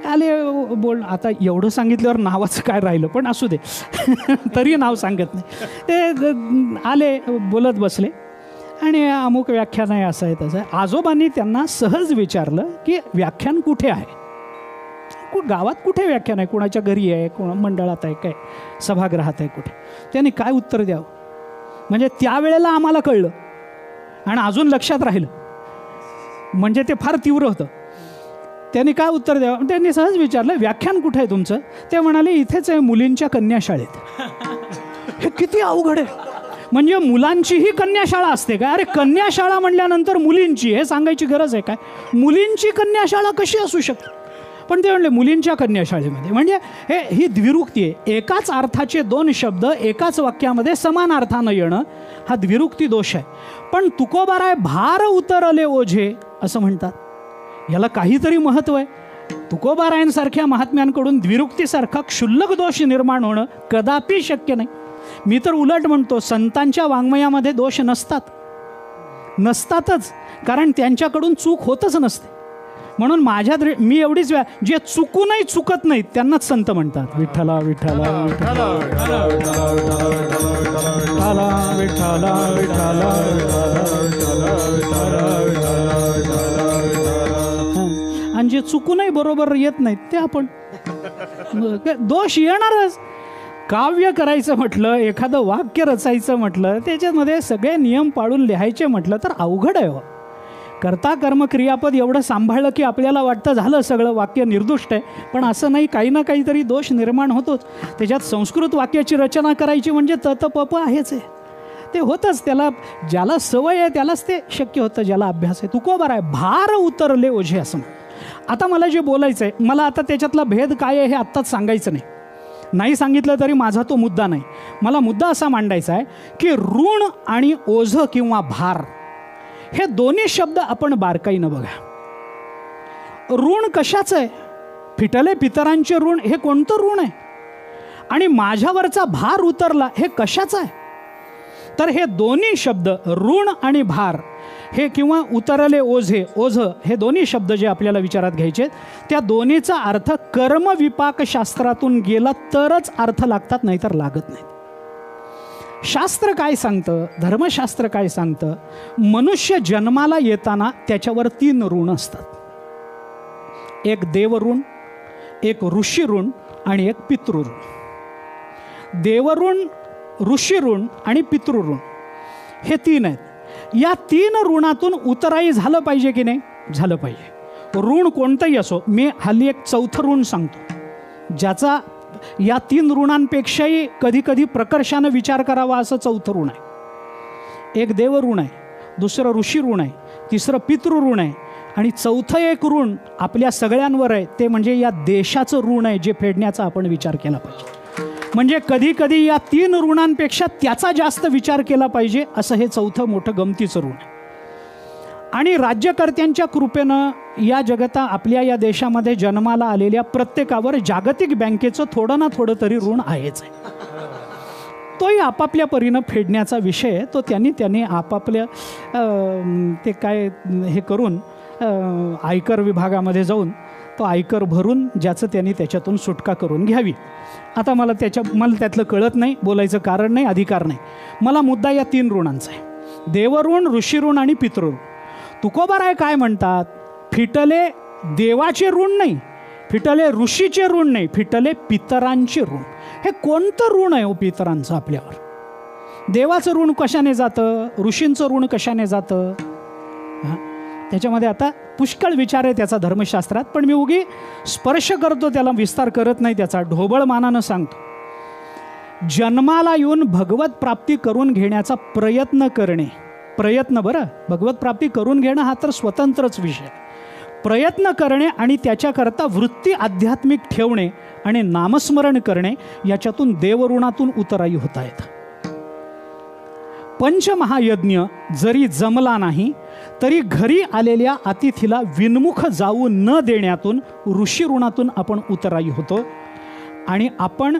S1: आले. बोल, आता एवढं सांगितल्यावर नावाचं काय राहिलं पण असू दे. तरी नाव सांगत नाही. ते आले, बोलत बसले आणि अमुक व्याख्यान आहे, असं आहे तसं आहे. आजोबांनी त्यांना सहज विचारलं की व्याख्यान कुठे आहे, गावात कुठे व्याख्यान आहे, कुणाच्या घरी आहे, कोणा मंडळात आहे, काय सभागृहात आहे, कुठे. त्यांनी काय उत्तर द्यावं म्हणजे त्यावेळेला आम्हाला कळलं आणि अजून लक्षात राहिलं. म्हणजे ते फार तीव्र होतं. त्यांनी काय उत्तर द्यावं, त्यांनी सहज विचारलं व्याख्यान कुठे आहे तुमचं. ते म्हणाले इथेच आहे, मुलींच्या कन्याशाळेत. हे किती अवघड आहे. म्हणजे मुलांचीही कन्याशाळा असते काय? अरे कन्याशाळा म्हणल्यानंतर मुलींची, हे सांगायची गरज आहे काय? मुलींची कन्याशाळा कशी असू शकते? पण ते म्हणले मुलींच्या कन्याशाळेमध्ये. म्हणजे ही द्विरुक्ती आहे. एकाच अर्थाचे 2 शब्द एकाच वाक्यामध्ये समान अर्थानं येणं हा द्विरुक्ती दोष आहे. पण तुकोबाराय भार उतरले ओझे असं म्हणतात. याला काहीतरी महत्त्व आहे. तुकोबारायांसारख्या महात्म्यांकडून द्विरुक्तीसारखा क्षुल्लक दोष निर्माण होणं कदापि शक्य नाही. मी तर उलट म्हणतो, संतांच्या वाङ्मयामध्ये दोष नसतातच, कारण त्यांच्याकडून चूक होतच नसते. म्हणून मी एवढीच जे चुकूनही चुकत नाहीत त्यांनाच संत म्हणतात. विठ्ठला विठ्ठला विठ्ठला विठ्ठला विठ्ठला विठ्ठला विठ्ठला विठ्ठला आणि जे चुकूनही बरोबर येत नाहीत ते आपण दोष येणारच. काव्य करायचं म्हटलं, एखादं वाक्य रचायचं म्हटलं, त्याच्यामध्ये सगळे नियम पाळून लिहायचे म्हटलं तर अवघड आहे. कर्ता कर्म क्रियापद एवढं सांभाळलं की आपल्याला वाटतं झालं सगळं, वाक्य निर्दुष्ट आहे. पण असं नाही, काही ना काहीतरी दोष निर्माण होतोच. त्याच्यात संस्कृत वाक्याची रचना करायची म्हणजे तत पप आहेच आहे, ते होतंच. त्याला ज्याला सवय आहे त्यालाच ते शक्य होतं, ज्याला अभ्यास आहे. तुकोबर आहे, भार उतरले ओझे असं. आता मला जे बोलायचं आहे, मला आता त्याच्यातला भेद काय आहे हे आत्ताच सांगायचं नाही सांगितलं तरी माझा तो मुद्दा नाही. मला मुद्दा असा मांडायचा आहे की ऋण आणि ओझं किंवा भार हे दोन्ही शब्द आपण बारकाईनं बघा. ऋण कशाचं आहे? फिटले पितरांचे ऋण हे कोणतं ऋण आहे? आणि माझ्यावरचा भार उतरला हे कशाचं आहे? तर हे दोन्ही शब्द ऋण आणि भार हे किंवा उतरले ओझे, ओझं, हे दोन्ही शब्द जे आपल्याला विचारात घ्यायचे, त्या दोन्हीचा अर्थ कर्मविपाक शास्त्रातून गेला तरच अर्थ लागतात, नाहीतर लागत नाही. शास्त्र काय सांगतं, धर्मशास्त्र काय सांगतं? मनुष्य जन्माला येताना त्याच्यावर 3 ऋण असतात. एक देवऋण, एक ऋषी ऋण आणि एक पितृऋण. देवऋण, ऋषी ऋण आणि पितृऋण हे 3 आहेत. या 3 ऋणातून उतराई झालं पाहिजे की नाही? झालं पाहिजे. ऋण कोणतंही असो. मी हल्ली एक 4थं ऋण सांगतो, ज्याचा या 3 ऋणांपेक्षाही कधी कधी प्रकर्षानं विचार करावा असं 4थं ऋण आहे. एक देवऋण आहे, दुसरं ऋषी ऋण आहे, तिसरं पितृऋण आहे आणि 4थं एक ऋण आपल्या सगळ्यांवर आहे, ते म्हणजे या देशाचं ऋण आहे, जे फेडण्याचा आपण विचार केला पाहिजे. म्हणजे कधी कधी या 3 ऋणांपेक्षा त्याचा जास्त विचार केला पाहिजे, असं हे 4थं मोठं गमतीचं ऋण आहे. आणि राज्यकर्त्यांच्या कृपेनं या जगता आपल्या या देशामध्ये जन्माला आलेल्या प्रत्येकावर जागतिक बँकेचं थोडं ना थोडं तरी ऋण आहेच आहे. तोही आपापल्या परीनं फेडण्याचा विषय, तो त्यांनी आपापल्या ते काय हे करून आयकर विभागामध्ये जाऊन तो आयकर भरून ज्याचं त्यांनी त्याच्यातून सुटका करून घ्यावी. आता मला त्यातलं कळत नाही, बोलायचं कारण नाही, अधिकार नाही. मला मुद्दा या 3 ऋणांचा आहे, देवऋण, ऋषी ऋण आणि पितृऋण. तुकोबाराय काय म्हणतात? फिटले देवाचे ऋण नाही, फिटले ऋषीचे ऋण नाही, फिटले पितरांचे ऋण. हे कोणतं ऋण आहे हो पितरांचं आपल्यावर? देवाचं ऋण कशाने जातं, ऋषींचं ऋण कशाने जातं? त्याच्यामध्ये आता पुष्कळ विचार आहे त्याचा धर्मशास्त्रात, पण मी उगी स्पर्श करतो, त्याला विस्तार करत नाही, त्याचा ढोबळ मानानं सांगतो. जन्माला येऊन भगवत प्राप्ती करून घेण्याचा प्रयत्न करणे, प्रयत्न बरं, भगवत प्राप्ती करून घेणं हा तर स्वतंत्रच विषय. प्रयत्न करणे आणि त्याच्याकरता वृत्ती आध्यात्मिक ठेवणे आणि नामस्मरण करणे, याच्यातून देवऋणातून उतराई होता येतं. पंचमहायज्ञ जरी जमला नाही तरी घरी आलेल्या अतिथीला विनमुख जाऊ न देण्यातून ऋषी ऋणातून आपण उतराई होतो. आणि आपण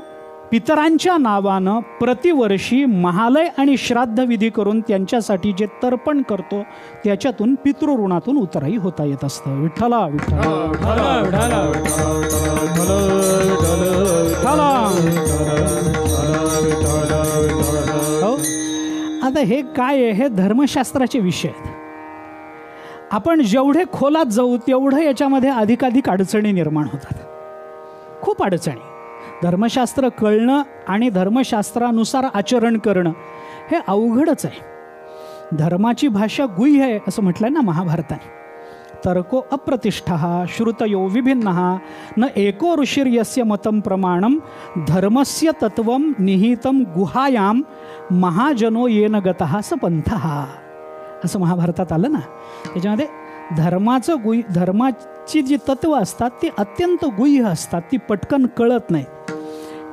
S1: पितरांच्या नावानं प्रतिवर्षी महालय आणि श्राद्धविधी करून त्यांच्यासाठी जे तर्पण करतो त्याच्यातून पितृऋणातून उतराई होता येत असतं. विठ्ठला विठ्ठला. हो, आता हे काय आहे? हे धर्मशास्त्राचे विषय आहेत. आपण जेवढे खोलात जाऊ तेवढं याच्यामध्ये अधिकाधिक अडचणी निर्माण होतात, खूप अडचणी. धर्मशास्त्र कळणं आणि धर्मशास्त्रानुसार आचरण करणं हे अवघडच आहे. धर्माची भाषा गुह्य आहे असं म्हटलंय ना महाभारताने. तर्को अप्रतिष्ठा श्रुतयो विभिन्नः न एको ऋषिर्यस्य मतं प्रमाणम धर्मस्य तत्वं निहितं गुहायाम महाजनो येन गतः स पंथः, असं महाभारतात आलं ना. त्याच्यामध्ये धर्माची जी तत्व असतात ती अत्यंत गुह्य असतात, ती पटकन कळत नाही.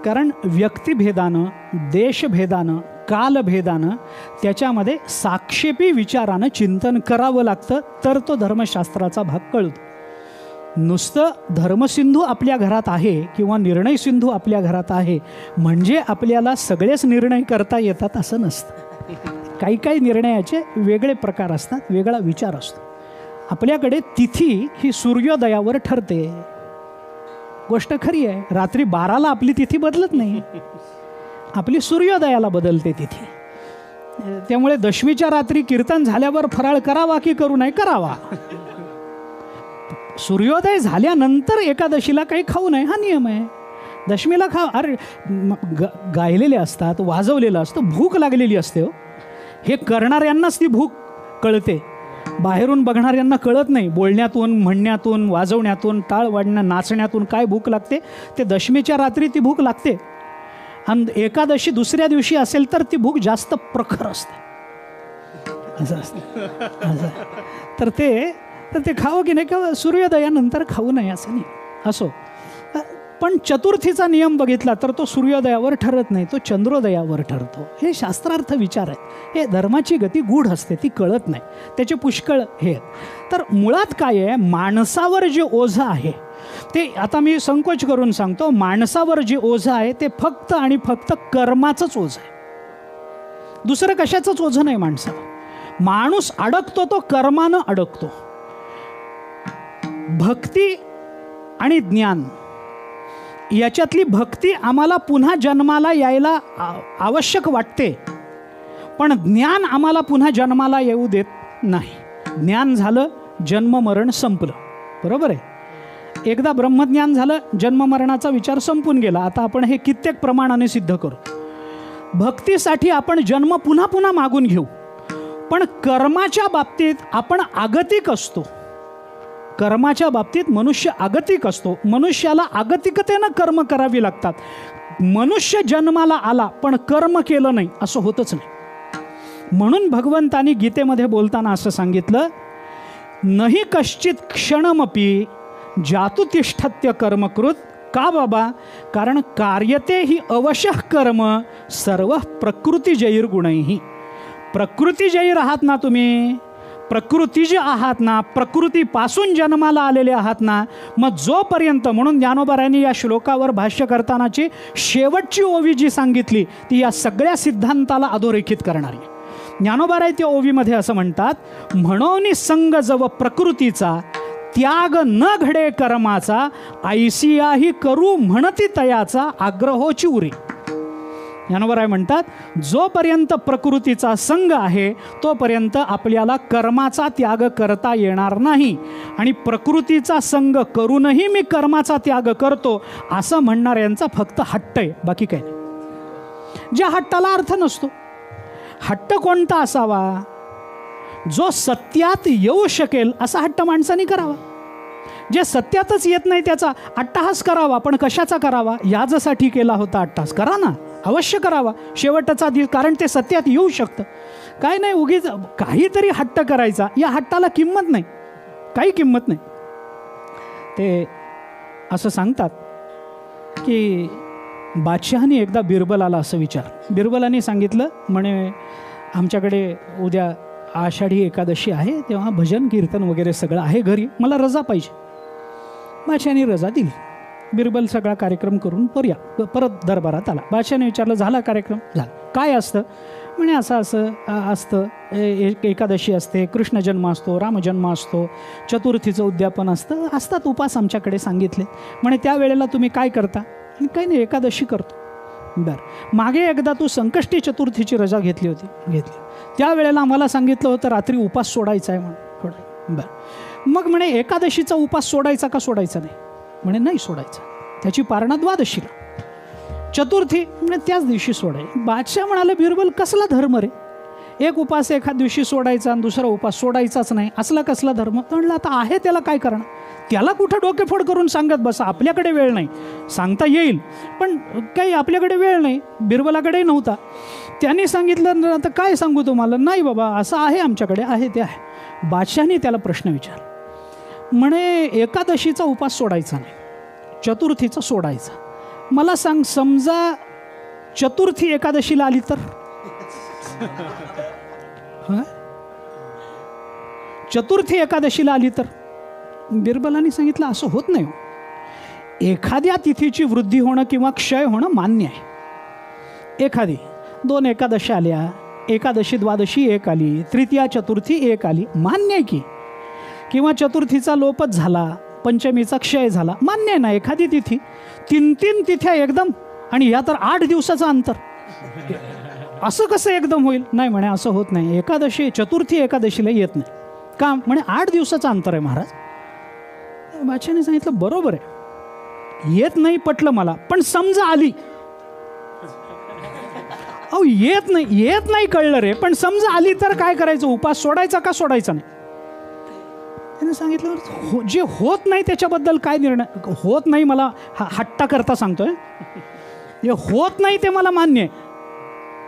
S1: कारण व्यक्तिभेदानं, देशभेदानं, कालभेदानं त्याच्यामध्ये साक्षेपी विचारानं चिंतन करावं लागतं, तर तो धर्मशास्त्राचा भाग कळतो. नुसतं धर्मसिंधू आपल्या घरात आहे किंवा निर्णय सिंधू आपल्या घरात आहे म्हणजे आपल्याला सगळेच निर्णय करता येतात असं नसतं. काही काही निर्णयाचे वेगळे प्रकार असतात, वेगळा विचार असतो. आपल्याकडे तिथी ही सूर्योदयावर ठरते, गोष्ट खरी आहे. रात्री 12ला आपली तिथी बदलत नाही, आपली सूर्योदयाला बदलते तिथी. त्यामुळे दशमीच्या रात्री कीर्तन झाल्यावर फराळ करावा की करू नये? करावा. सूर्योदय झाल्यानंतर एकादशीला काही खाऊ नये हा नियम आहे. दशमीला खा. अरे गायलेले असतात, वाजवलेलं असतं, भूक लागलेली असते हो. हे करणाऱ्यांनाच ती भूक कळते, बाहेरून बघणाऱ्यांना कळत नाही. बोलण्यातून, म्हणण्यातून, वाजवण्यातून, टाळ वाजण्यातून, नाचण्यातून काय भूक लागते ते दशमीच्या रात्री ती भूक लागते. आणि एकादशी दुसऱ्या दिवशी असेल तर ती भूक जास्त प्रखर असते. असं असतं. तर ते खावं की नाही का सूर्योदयानंतर खाऊ नये असं नाही. असो, पण चतुर्थीचा नियम बघितला तर तो सूर्योदयावर ठरत नाही, तो चंद्रोदयावर ठरतो. हे शास्त्रार्थ विचार आहेत. हे धर्माची गती गूढ असते, ती कळत नाही, त्याचे पुष्कळ हे. तर मुळात काय आहे, माणसावर जे ओझं आहे ते, आता मी संकोच करून सांगतो, माणसावर जे ओझं आहे ते फक्त आणि फक्त कर्माचंच ओझं आहे, दुसरं कशाचंच ओझं नाही माणसावर. माणूस अडकतो तो कर्मानं अडकतो. भक्ती आणि ज्ञान याच्यातली भक्ती आम्हाला पुन्हा जन्माला यायला आवश्यक वाटते, पण ज्ञान आम्हाला पुन्हा जन्माला येऊ देत नाही. ज्ञान झालं, जन्म मरण संपलं, बरोबर आहे. एकदा ब्रह्मज्ञान झालं, जन्ममरणाचा विचार संपून गेला. आता आपण हे कित्येक प्रमाणाने सिद्ध करू. भक्तीसाठी आपण जन्म पुन्हा पुन्हा मागून घेऊ, पण कर्माच्या बाबतीत आपण आगतिक असतो. कर्माच्या बाबतीत मनुष्य आगतिक असतो. मनुष्याला आगतिकतेनं कर्म करावी लागतात. मनुष्य जन्माला आला पण कर्म केलं नाही असं होतच नाही. म्हणून भगवंतानी गीतेमध्ये बोलताना असं सांगितलं, नहि कश्चित क्षणमपि जातु तिष्ठत्य कर्मकृत. का बाबा? कारण कार्यते ही अवशः कर्म सर्व प्रकृतिजैर्गुणैः. प्रकृतिजैर आहात ना तुम्ही, प्रकृतीज आहात ना, प्रकृतीपासून जन्माला आलेले आहात ना. मग जोपर्यंत, म्हणून ज्ञानोबारायांनी या श्लोकावर भाष्य करतानाची शेवटची ओवी जी सांगितली ती या सगळ्या सिद्धांताला अधोरेखित करणारी. ज्ञानोबाराय त्या ओवीमध्ये असं म्हणतात, म्हणून संग जव प्रकृतीचा त्याग न घडे कर्माचा, ऐसियाही करू म्हणती तयाचा आग्रहोची उरी. ज्ञानोबाराय म्हणतात, जोपर्यंत प्रकृतीचा संग आहे तोपर्यंत आपल्याला कर्माचा त्याग करता येणार नाही. आणि प्रकृतीचा संग करूनही मी कर्माचा त्याग करतो असं म्हणणाऱ्यांचा फक्त हट्ट आहे, बाकी काही नाही. ज्या हट्टाला अर्थ नसतो. हट्ट कोणता असावा? जो सत्यात येऊ शकेल असा हट्ट माणसाने करावा. जे सत्यातच येत नाही त्याचा अट्टहास करावा, पण कशाचा करावा? याजसाठी केला होता अट्टहास, करा ना, अवश्य करावा शेवटचा दिवस, कारण ते सत्यात येऊ शकतं. काय नाही, उगीच काहीतरी हट्ट करायचा, या हट्टाला किंमत नाही, काही किंमत नाही. ते असं सांगतात की बादशहाने एकदा बिरबलाला असं विचार. बिरबलाने सांगितलं, म्हणे आमच्याकडे उद्या आषाढी एकादशी आहे, तेव्हा भजन कीर्तन वगैरे सगळं आहे घरी, मला रजा पाहिजे. बादशहाने रजा दिली. बिरबल सगळा कार्यक्रम करून परत दरबारात आला. बादशहाने विचारलं, झाला कार्यक्रम? झाला. काय असतं? म्हणे असं असतं, एकादशी असते, कृष्ण जन्म असतो, रामजन्म असतो, चतुर्थीचं उद्यापन असतात उपास आमच्याकडे सांगितले. म्हणे त्यावेळेला तुम्ही काय करता? काही नाही, एकादशी करतो. बरं, मागे एकदा तू संकष्टी चतुर्थीची रजा घेतली होती. त्यावेळेला आम्हाला सांगितलं होतं रात्री उपास सोडायचा आहे म्हणून. बरं, मग म्हणे एकादशीचा उपास सोडायचा का सोडायचा नाही? म्हणे नाही सोडायचा, त्याची पारणा द्वादशीला. चतुर्थी म्हणजे त्याच दिवशी सोडाय. बादशाह म्हणाले, बिरबल कसला धर्म रे, एक उपास एखाद दिवशी सोडायचा आणि दुसरा उपास सोडायचाच नाही, असला कसला धर्म? तर म्हणलं आता आहे त्याला काय करणार, त्याला कुठं डोकेफोड करून सांगत बसा, आपल्याकडे वेळ नाही. सांगता येईल पण काही आपल्याकडे वेळ नाही, बिरबलाकडेही नव्हता. त्यांनी सांगितलं, आता काय सांगू तुम्हाला? नाही बाबा, असं आहे आमच्याकडे, आहे ते आहे. बादशाहने त्याला प्रश्न विचारला. म्हणे एकादशीचा उपास सोडायचा नाही, चतुर्थीचा सोडायचा. मला सांग, समजा चतुर्थी एकादशीला आली तर? चतुर्थी एकादशीला आली तर? बिरबलांनी सांगितलं, असं होत नाही. एखाद्या तिथीची वृद्धी होणं किंवा क्षय होणं मान्य आहे. एखादी 2 एकादशी आल्या, एकादशी द्वादशी एक आली, तृतीया चतुर्थी एक आली, मान्य आहे की. किंवा चतुर्थीचा लोपच झाला, पंचमीचा क्षय झाला, मान्य आहे ना. एखादी तिथी 3 तिथ्या एकदम, आणि या तर 8 दिवसाचं अंतर. असं कसं एकदम होईल? नाही म्हणे, असं होत नाही. एकादशी, चतुर्थी एकादशीला येत नाही. का? म्हणे 8 दिवसाचं अंतर आहे महाराज. बादशाने सांगितलं बरोबर आहे, येत नाही पटलं मला, पण समजा आली. अहो येत नाही कळलं रे, पण समजा आली तर काय करायचं? उपास सोडायचा का सोडायचा नाही? त्याने सांगितलं जे होत नाही त्याच्याबद्दल काय निर्णय? होत नाही मला हट्टा करता सांगतोय, जे होत नाही ते मला मान्य आहे,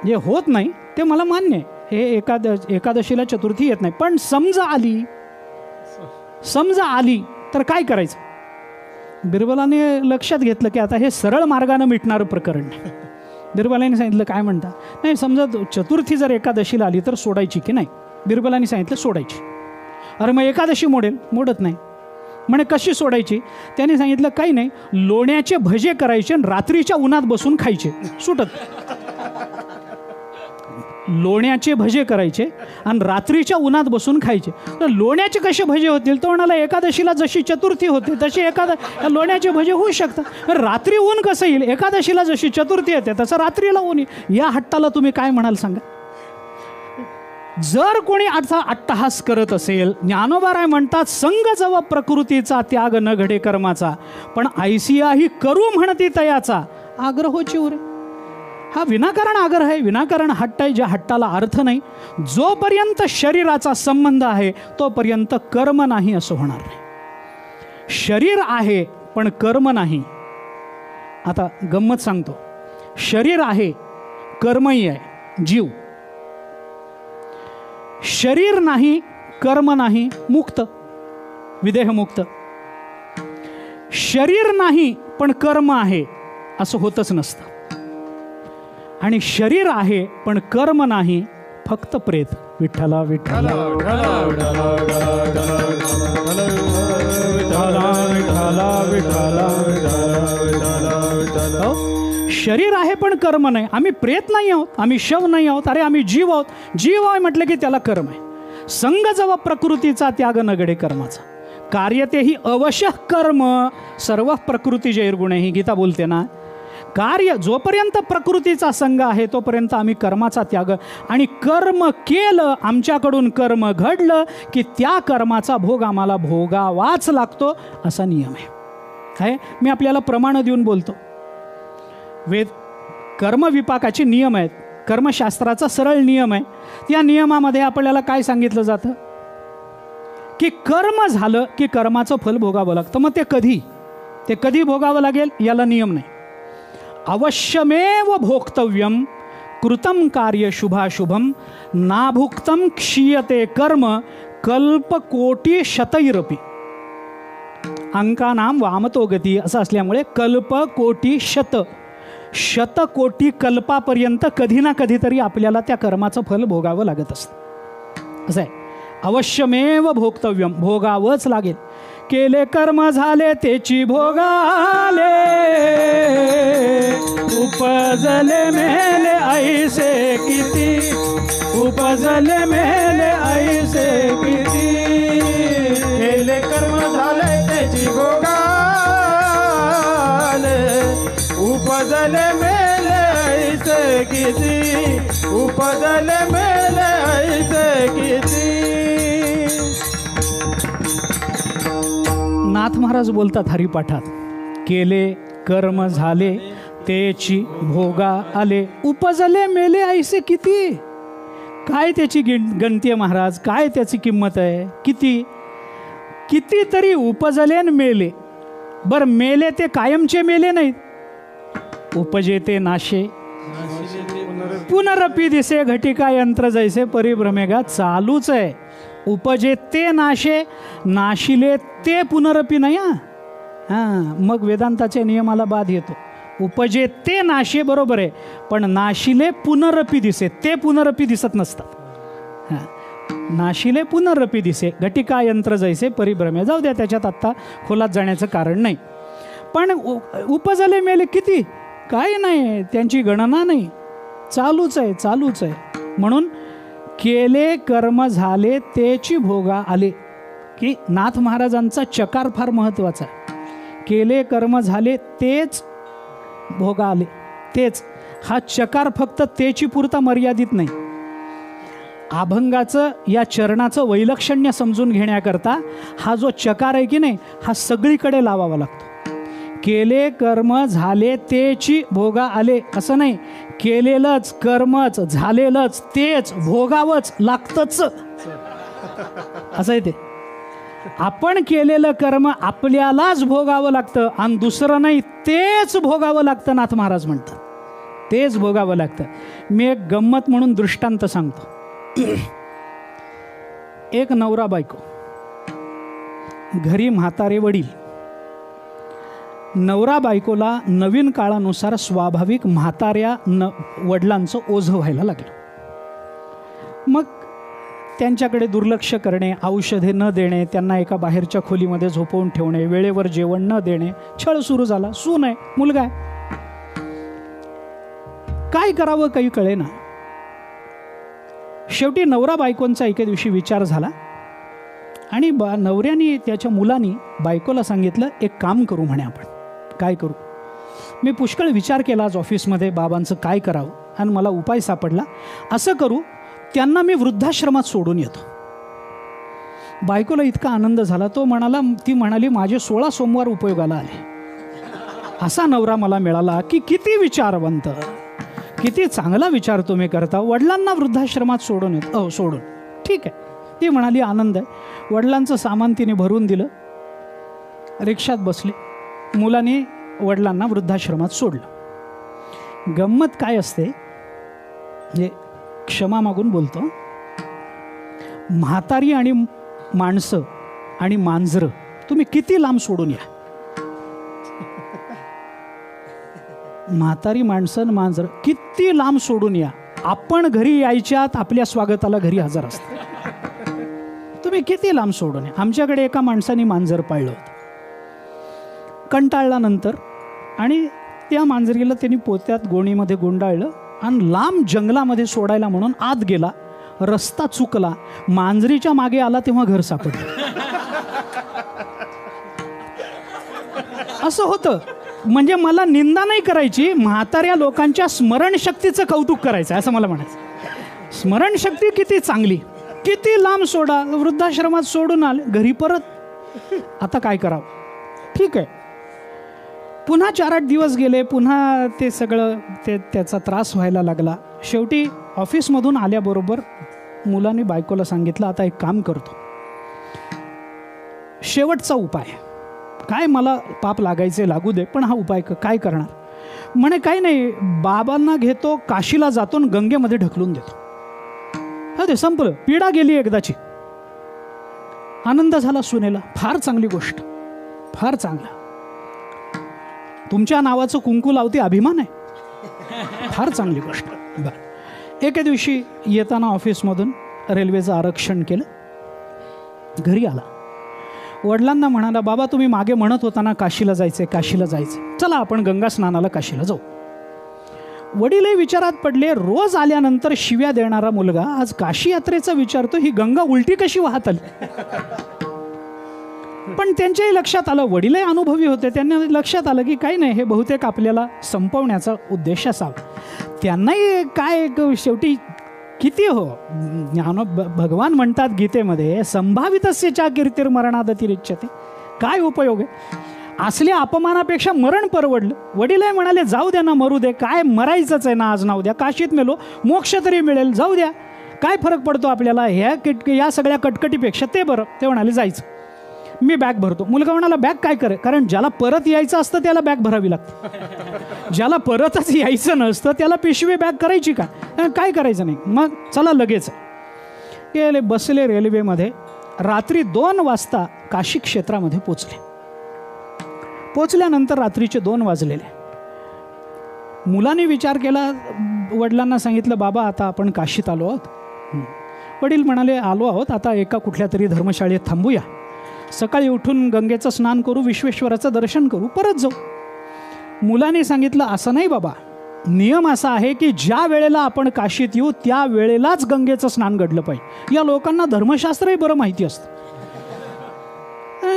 S1: जे होत नाही ते मला मान्य आहे. हे एकादशीला चतुर्थी येत नाही, पण समजा आली तर काय करायचं? बिरबलाने लक्षात घेतलं की आता हे सरळ मार्गाने मिटणारं प्रकरण नाही. बिरबलाने सांगितलं काय म्हणता? नाही, समजा चतुर्थी जर एकादशीला आली तर सोडायची की नाही? बिरबलाने सांगितलं सोडायची. अरे मग एकादशी मोडत नाही. म्हणे कशी सोडायची? त्याने सांगितलं काही नाही, लोण्याचे भजे करायचे आणि रात्रीच्या उन्हात बसून खायचे, सुटत. लोण्याचे भजे करायचे आणि रात्रीच्या उन्हात बसून खायचे. तर लोण्याचे कसे भजे होतील? तो म्हणाला एकादशीला जशी चतुर्थी होते तशी लोण्याचे भजे होऊ शकतात. रात्री ऊन कसं येईल? एकादशीला जशी चतुर्थी येते तसं रात्रीला ऊन येईल. या हट्टाला तुम्ही काय म्हणाल सांगा? जर कोणी अट्टहास करत असेल, ज्ञानोबाराय म्हणतात संग जव प्रकृतीचा त्याग न घडे कर्माचा, पण ऐसियाही करू म्हणती तयाचा आग्रह चिवरे. हा विनाकारण आग्रह आहे, विनाकारण हट्ट आहे, ज्या हट्टाला अर्थ नाही. जोपर्यंत शरीराचा संबंध आहे तोपर्यंत कर्म नाही असं होणार नाही. शरीर आहे पण कर्म नाही. आता गंमत सांगतो, शरीर आहे, कर्मही आहे, जीव. शरीर नाही, कर्म नाही, मुक्त, विदेहमुक्त. शरीर नाही पण कर्म आहे असं होतच नसतं. आणि शरीर आहे पण कर्म नाही, फक्त प्रेत. विठ्ठला विठ्ठला शरीर आहे पण कर्म नाही. आम्ही प्रेत नाही आहोत, आम्ही शव नाही आहोत. अरे आम्ही जीव आहोत. जीव आहे म्हटलं की त्याला कर्म आहे. संग जवा प्रकृतीचा त्याग नगडे कर्माचा, कार्यतेही अवश्य कर्म सर्व प्रकृती जैर्गुणे. ही गीता बोलते ना. कार्य जोपर्यंत प्रकृतीचा संग आहे तोपर्यंत आम्ही कर्माचा त्याग, आणि कर्म केलं, आमच्याकडून कर्म घडलं की त्या कर्माचा भोग आम्हाला भोगावाच लागतो, असा नियम आहे. मी आपल्याला प्रमाण देऊन बोलतो. वेद कर्मविपाकाचे नियम आहेत, कर्मशास्त्राचा सरळ नियम आहे. त्या नियमामध्ये आपल्याला काय सांगितलं जातं की कर्म झालं की कर्माचं फल भोगावं लागतं. मग ते कधी भोगावं लागेल याला नियम नाही. अवश्यमेव भोक्तव्यम कृतं कार्य शुभाशुभम नाभुक्तं क्षीयते कर्म कल्पकोटी शतैरपि. अंकानां वामतो गती असं असल्यामुळे कल्पकोटी शतकोटी कल्पापर्यंत कधी ना कधीतरी आपल्याला त्या कर्माचं फल भोगावं लागत असतं. असं आहे. अवश्यमेव भोक्तव्यम, भोगावंच लागेल. केले कर्म झाले तेची भोगाले, उपजले मेले ऐसे किती, उपजले मेले ऐसे किती.
S2: केले कर्म झाले त्याची भोगाले, उपजले मेले ऐसे किती, उपजले मेले ऐसे किती.
S1: नाथ महाराज बोलतात हरिपाठात, केले कर्म झाले तेची भोगा आले, उपजले मेले ऐसे किती. काय त्याची गणती आहे महाराज? काय त्याची किंमत आहे? किती तरी उपजले आणि मेले. बर मेले ते कायमचे मेले नाहीत. उपजे ते नाशे पुनरपी दिसे, घटिका यंत्र जैसे परिभ्रमेगा. चालूच आहे. उपजे ते नाशे, नाशिले ते पुनरपी नाही. मग वेदांताच्या नियमाला बाद येतो. उपजे ते नाशे बरोबर आहे, पण नाशिले पुनरपी दिसे, ते पुनरपी दिसत नसतात. नाशिले पुनरपी दिसे, घटिका यंत्र जैसे परिभ्रमे. जाऊ द्या, त्याच्यात आत्ता खोलात जाण्याचं कारण नाही. पण उपजले मेले किती? काय नाही, त्यांची गणना नाही. चालूच आहे. म्हणून केले कर्म झाले तेची भोगा आले, की नाथ महाराजांचा चकार फार महत्त्वाचा आहे. केले कर्म झाले तेच भोगा आले, तेच. हा चकार फक्त तेची पुरता मर्यादित नाही. अभंगाचं या चरणाचं वैलक्षण्य समजून घेण्याकरता हा जो चकार आहे की नाही, हा सगळीकडे लावावा लागतो. केले कर्म झाले तेची भोगा आले असं नाही, केलेलंच कर्मच झालेलंच तेच भोगावंच लागतंच असं आहे ते. आपण केलेलं कर्म आपल्यालाच भोगावं लागतं आणि दुसरं नाही, तेच भोगावं लागतं. नाथ महाराज म्हणतात तेच भोगावं लागतं. मी एक गंमत म्हणून दृष्टांत सांगतो. एक नवरा बायको, घरी म्हातारे वडील. नवरा बायकोला नवीन काळानुसार स्वाभाविक म्हाताऱ्या वडिलांचं ओझं व्हायला लागलं. मग त्यांच्याकडे दुर्लक्ष करणे, औषधे न देणे, त्यांना एका बाहेरच्या खोलीमध्ये झोपवून ठेवणे, वेळेवर जेवण न देणे, छळ सुरू झाला. सून आहे, मुलगा आहे, काय करावं काही कळेना. शेवटी नवरा बायकोंचा एके दिवशी विचार झाला आणि नवऱ्याने त्याच्या मुलांनी बायकोला सांगितलं, एक काम करू म्हणे आपण. काय करू? मी पुष्कळ विचार केला आज ऑफिसमध्ये बाबांचं काय करावं आणि मला उपाय सापडला. असं करू, त्यांना मी वृद्धाश्रमात सोडून येतो. बायकोला इतका आनंद झाला, ती म्हणाली माझे 16 सोमवार उपयोगाला आले. असा नवरा मला मिळाला की किती विचारवंत, किती चांगला विचार तुम्ही करता. वडिलांना वृद्धाश्रमात सोडून येतो. सोडून ठीक आहे, ती म्हणाली आनंद आहे. वडिलांचं सामान तिने भरून दिलं, रिक्षात बसले, मुलाने वडिलांना वृद्धाश्रमात सोडलं. गंमत काय असते, म्हणजे क्षमा मागून बोलतो, म्हातारी आणि माणसं आणि मांजरं तुम्ही किती लांब सोडून या. म्हातारी माणसं आणि मांजरं किती लांब सोडून या, आपण घरी यायच्यात आपल्या स्वागताला घरी हजर असतात. तुम्ही किती लांब सोडून या. आमच्याकडे एका माणसाने मांजर पाळलं होतं. कंटाळल्यानंतर आणि त्या मांजरीला त्यांनी पोत्यात गोणीमध्ये गुंडाळलं आणि लांब जंगलामध्ये सोडायला म्हणून आत गेला. रस्ता चुकला, मांजरीच्या मागे आला तेव्हा घर सापडलं. असं होतं. म्हणजे मला निंदा नाही करायची, म्हाताऱ्या लोकांच्या स्मरणशक्तीचं कौतुक करायचं असं मला म्हणायचं. स्मरणशक्ती किती चांगली, किती लांब सोडा. वृद्धाश्रमात सोडून आले, घरी परत. आता काय करावं? ठीक आहे, पुन्हा 4-8 दिवस गेले, पुन्हा ते सगळं त्याचा त्रास व्हायला लागला. शेवटी ऑफिसमधून आल्याबरोबर मुलाने बायकोला सांगितलं, आता एक काम करतो, शेवटचा उपाय काय, मला पाप लागायचे लागू दे, पण हा उपाय काय करणार? म्हणे काही नाही, बाबांना घेतो, काशीला जातो आणि गंगेमध्ये ढकलून देतो. हा ते संपलं, पीडा गेली एकदाची. आनंद झाला सुनेला. फार चांगली गोष्ट, फार चांगला. तुमच्या नावाचं कुंकू लावते, अभिमान आहे, फार चांगली गोष्ट. बरं, एके दिवशी येताना ऑफिसमधून रेल्वेचं आरक्षण केलं, घरी आला. वडिलांना म्हणाला, बाबा तुम्ही मागे म्हणत होता ना काशीला जायचंय, काशीला जायचंय, चला आपण गंगा स्नानाला काशीला जाऊ. वडीलही विचारात पडले. रोज आल्यानंतर शिव्या देणारा मुलगा आज काशी यात्रेचा विचारतो, ही गंगा उलटी कशी वाहत आली? पण त्यांच्याही लक्षात आलं, वडीलही अनुभवी होते, त्यांना लक्षात आलं की काही नाही, हे बहुतेक आपल्याला संपवण्याचा उद्देश असावा. त्यांनाही काय, शेवटी किती हो, भगवान म्हणतात गीतेमध्ये, संभावितस्येच्या कीर्तिर्मरणादतिरिच्यते. काय उपयोग आहे? असल्या अपमानापेक्षा मरण परवडलं. वडीलही म्हणाले, जाऊ द्या ना, मरू दे, काय मरायचंच आहे ना, आज नाव द्या, काशीत मेलो, मोक्ष तरी मिळेल, जाऊ द्या, काय फरक पडतो आपल्याला या सगळ्या कटकटीपेक्षा, ते बरं. ते म्हणाले, जायचं, मी बॅग भरतो. मुलगा म्हणाला, बॅग काय करे? कारण ज्याला परत यायचं असतं त्याला बॅग भरावी लागते, ज्याला परतच यायचं नसतं त्याला पिशवी बॅग करायची का? काय करायचं नाही. मग चला लगेच गेले, बसले रेल्वेमध्ये. रात्री 2 वाजता काशी क्षेत्रामध्ये पोचल्यानंतर रात्रीचे 2 वाजलेले. मुलाने विचार केला, वडिलांना सांगितलं, बाबा आता आपण काशीत आलो आहोत. वडील म्हणाले, आलो आहोत, आता एका कुठल्या तरी धर्मशाळेत थांबूया, सकाळी उठून गंगेचं स्नान करू, विश्वेश्वराचं दर्शन करू, परत जाऊ. मुलाने सांगितलं, असं नाही बाबा, नियम असा आहे की ज्या वेळेला आपण काशीत येऊ त्या वेळेलाच गंगेचं स्नान घडलं पाहिजे. या लोकांना धर्मशास्त्रही बरं माहिती असतं,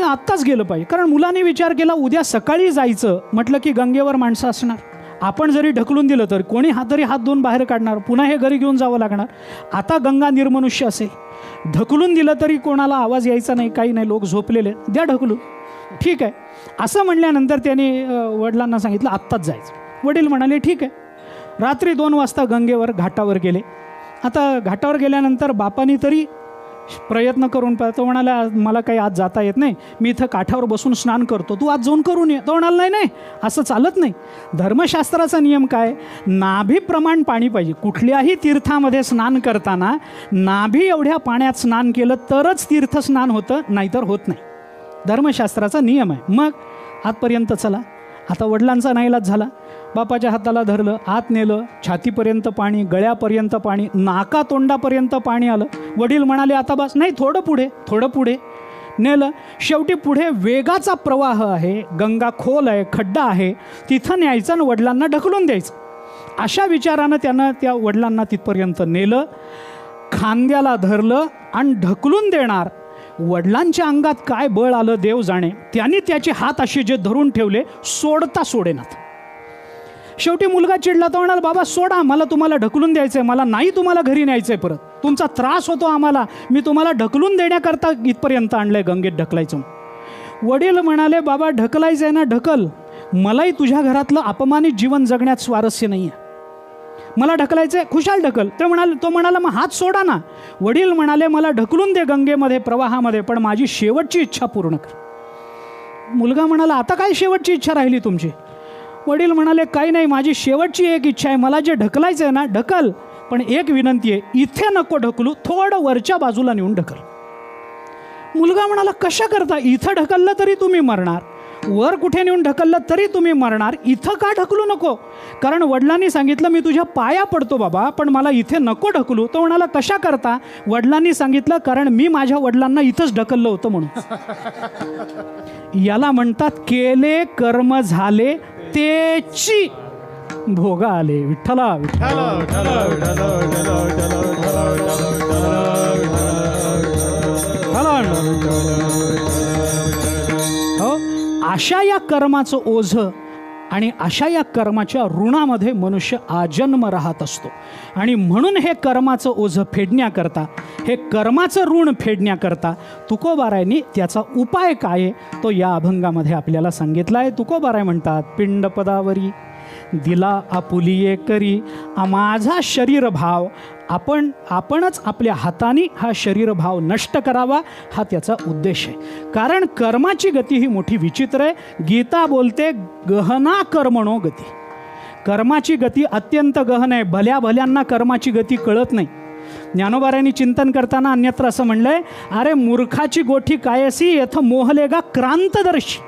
S1: आत्ताच गेलं पाहिजे. कारण मुलाने विचार केला, उद्या सकाळी जायचं म्हटलं की गंगेवर माणसं असणार, आपण जरी ढकलून दिलं तर कोणी तरी हात धुवून बाहेर काढणार, पुन्हा हे घरी घेऊन जावं लागणार. आता गंगा निर्मनुष्य असे, ढकलून दिलं तरी कोणाला आवाज यायचा नाही, काही नाही, लोक झोपलेले, द्या ढकलून, ठीक आहे. असं म्हणल्यानंतर त्याने वडिलांना सांगितलं आत्ताच जायचं. वडील म्हणाले ठीक आहे. रात्री 2 वाजता गंगेवर घाटावर गेले. आता घाटावर गेल्यानंतर बापानी तरी प्रयत्न करून तो म्हणाला मला काही आज जाता येत नाही, मी इथं काठावर बसून स्नान करतो, तू आज जाऊन करून ये. तो म्हणाला नाही नाही, असं चालत नाही. धर्मशास्त्राचा नियम काय, नाभीप्रमाण पाणी पाहिजे. कुठल्याही तीर्थामध्ये स्नान करताना नाभी एवढ्या पाण्यात स्नान केलं तरच तीर्थस्नान होतं, नाहीतर होत नाही. धर्मशास्त्राचा नियम आहे. मग आतपर्यंत चला. आता वडिलांचा नाईलाज झाला. बापाच्या हाताला धरलं, आत नेलं, छातीपर्यंत पाणी, गळ्यापर्यंत पाणी, नाका तोंडापर्यंत पाणी आलं. वडील म्हणाले आता बस, नाही थोडं पुढे, थोडं पुढे नेलं. शेवटी पुढे वेगाचा प्रवाह आहे, गंगा खोल आहे, खड्डा आहे, तिथं न्यायचं आणि वडिलांना ढकलून द्यायचं. अशा विचारानं त्यानं त्या वडिलांना तिथपर्यंत नेलं, खांद्याला धरलं आणि ढकलून देणार. वडिलांच्या अंगात काय बळ आलं देव जाणे, त्यांनी त्याचे हात असे जे धरून ठेवले, सोडता सोडेनात. शेवटी मुलगा चिडला, तो म्हणाला बाबा सोडा, मला तुम्हाला ढकलून द्यायचं आहे, मला नाही तुम्हाला घरी न्यायचं आहे, परत तुमचा त्रास होतो आम्हाला, मी तुम्हाला ढकलून देण्याकरता इथपर्यंत आणलं आहे, गंगेत ढकलायचं. वडील म्हणाले बाबा ढकलायचं आहे ना ढकल, मलाही तुझ्या घरातलं अपमानित जीवन जगण्यात स्वारस्य नाही आहे, मला ढकलायचं आहे, खुशाल ढकल. तो म्हणाला मग हात सोडा ना. वडील म्हणाले मला ढकलून दे गंगेमध्ये, प्रवाहामध्ये, पण माझी शेवटची इच्छा पूर्ण कर. मुलगा म्हणाला आता काय शेवटची इच्छा राहिली तुमची. वडील म्हणाले काही नाही, माझी शेवटची एक इच्छा आहे, मला जे ढकलायचं आहे ना ढकल, पण एक विनंती आहे, इथे नको ढकलू, थोडं वरच्या बाजूला नेऊन ढकल. मुलगा म्हणाला कशा करता, इथं ढकललं तरी तुम्ही मरणार, वर कुठे नेऊन ढकललं तरी तुम्ही मरणार, इथं का ढकलू नको, कारण वडिलांनी सांगितलं मी तुझ्या पाया पडतो बाबा, पण मला इथे नको ढकलू. तो म्हणाला कशा करता, वडिलांनी सांगितलं कारण मी माझ्या वडिलांना इथंच ढकललं होतं म्हणून. याला म्हणतात केले कर्म झाले तेची भोगा आले. विठ्ठला विठ्ठला हो, अशा या कर्माचं ओझं आणि अशा या कर्माच्या ऋणामध्ये मनुष्य आजन्म राहत असतो. आणि म्हणून हे कर्माचं ओझं फेडण्याकरता, हे कर्माचं ऋण फेडण्याकरता तुकोबारायांनी त्याचा उपाय काय आहे तो या अभंगामध्ये आपल्याला सांगितला आहे. तुकोबाराय म्हणतात पिंडपदावरी दिला आपुलिये करी माझा शरीर भाव, आपणच आपल्या हाताने हा शरीरभाव नष्ट करावा, हा त्याचा उद्देश आहे. कारण कर्माची गती ही मोठी विचित्र आहे. गीता बोलते गहना कर्मणो गती, कर्माची गती अत्यंत गहन आहे. भल्या भल्यांना कर्माची गती कळत नाही. ज्ञानोबारायांनी चिंतन करताना अन्यत्र असं म्हणलंय, अरे मूर्खाची गोठी कायसी येथं मोहलेगा क्रांतदर्शी.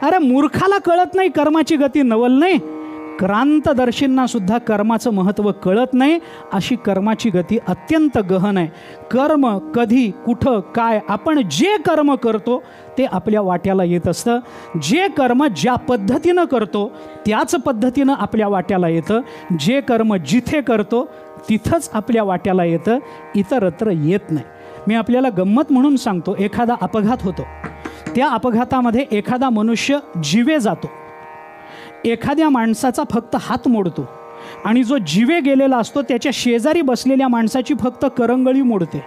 S1: अरे मूर्खाला कळत नाही कर्माची गती नवल नाही, क्रांतदर्शींना सुद्धा कर्माचं महत्त्व कळत नाही. अशी कर्माची गती अत्यंत गहन आहे. कर्म कधी कुठं काय, आपण जे कर्म करतो ते आपल्या वाट्याला येत असतं. जे कर्म ज्या पद्धतीनं करतो त्याच पद्धतीनं आपल्या वाट्याला येतं. जे कर्म जिथे करतो तिथंच आपल्या वाट्याला येतं, इतरत्र येत नाही. मी आपल्याला गंमत म्हणून सांगतो, एखादा अपघात होतो, त्या अपघातामध्ये एखादा मनुष्य जीवे जातो, एखाद्या माणसाचा फक्त हात मोडतो आणि जो जीवे गेलेला असतो त्याच्या शेजारी बसलेल्या माणसाची फक्त करंगळी मोडते.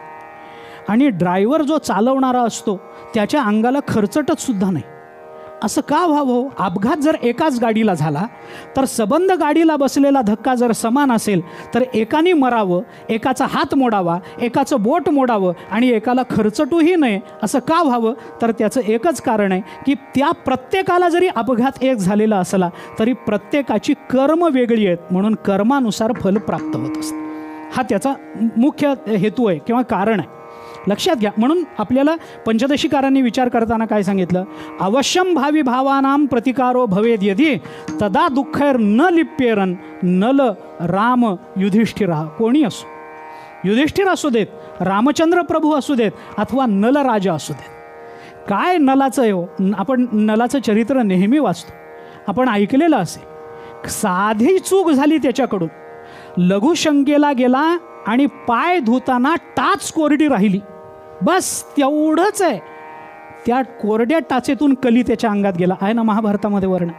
S1: आणि ड्रायव्हर जो चालवणारा असतो त्याच्या अंगाला खरचटत सुद्धा नाही. असं का व्हावं? अपघात जर एकाच गाडीला झाला तर सबंध गाडीला बसलेला धक्का जर समान असेल तर एकाने मरावं, एकाचा हात मोडावा, एकाचं बोट मोडावं आणि एकाला खरचटूही नये. असं का व्हावं? तर त्याचं एकच कारण आहे की त्या प्रत्येकाला जरी अपघात एक झालेला असला तरी प्रत्येकाची कर्म वेगळी आहेत, म्हणून कर्मानुसार फल प्राप्त होत असतं. हा त्याचा मुख्य हेतू आहे किंवा कारण आहे, लक्षात घ्या. म्हणून आपल्याला पंचदशीकारांनी विचार करताना काय सांगितलं, अवश्यम भावी भावानां प्रतिकारो भवेद यदि तदा दुःखैर न लिप्येरन नल राम युधिष्ठिरा. कोणी असो, युधिष्ठिर असू देत, रामचंद्र प्रभू असू देत, अथवा नलराजा असू देत. काय नलाचं आहे हो, आपण नलाचं चरित्र नेहमी वाचतो, आपण ऐकलेलं असेल. साधी चूक झाली त्याच्याकडून, लघुशंकेला गेला आणि पाय धुताना टाच कोरडी राहिली, बस तेवढंच आहे. त्या कोरड्या टाचेतून कली त्याच्या अंगात गेला. आहे ना महाभारतामध्ये वर्णन,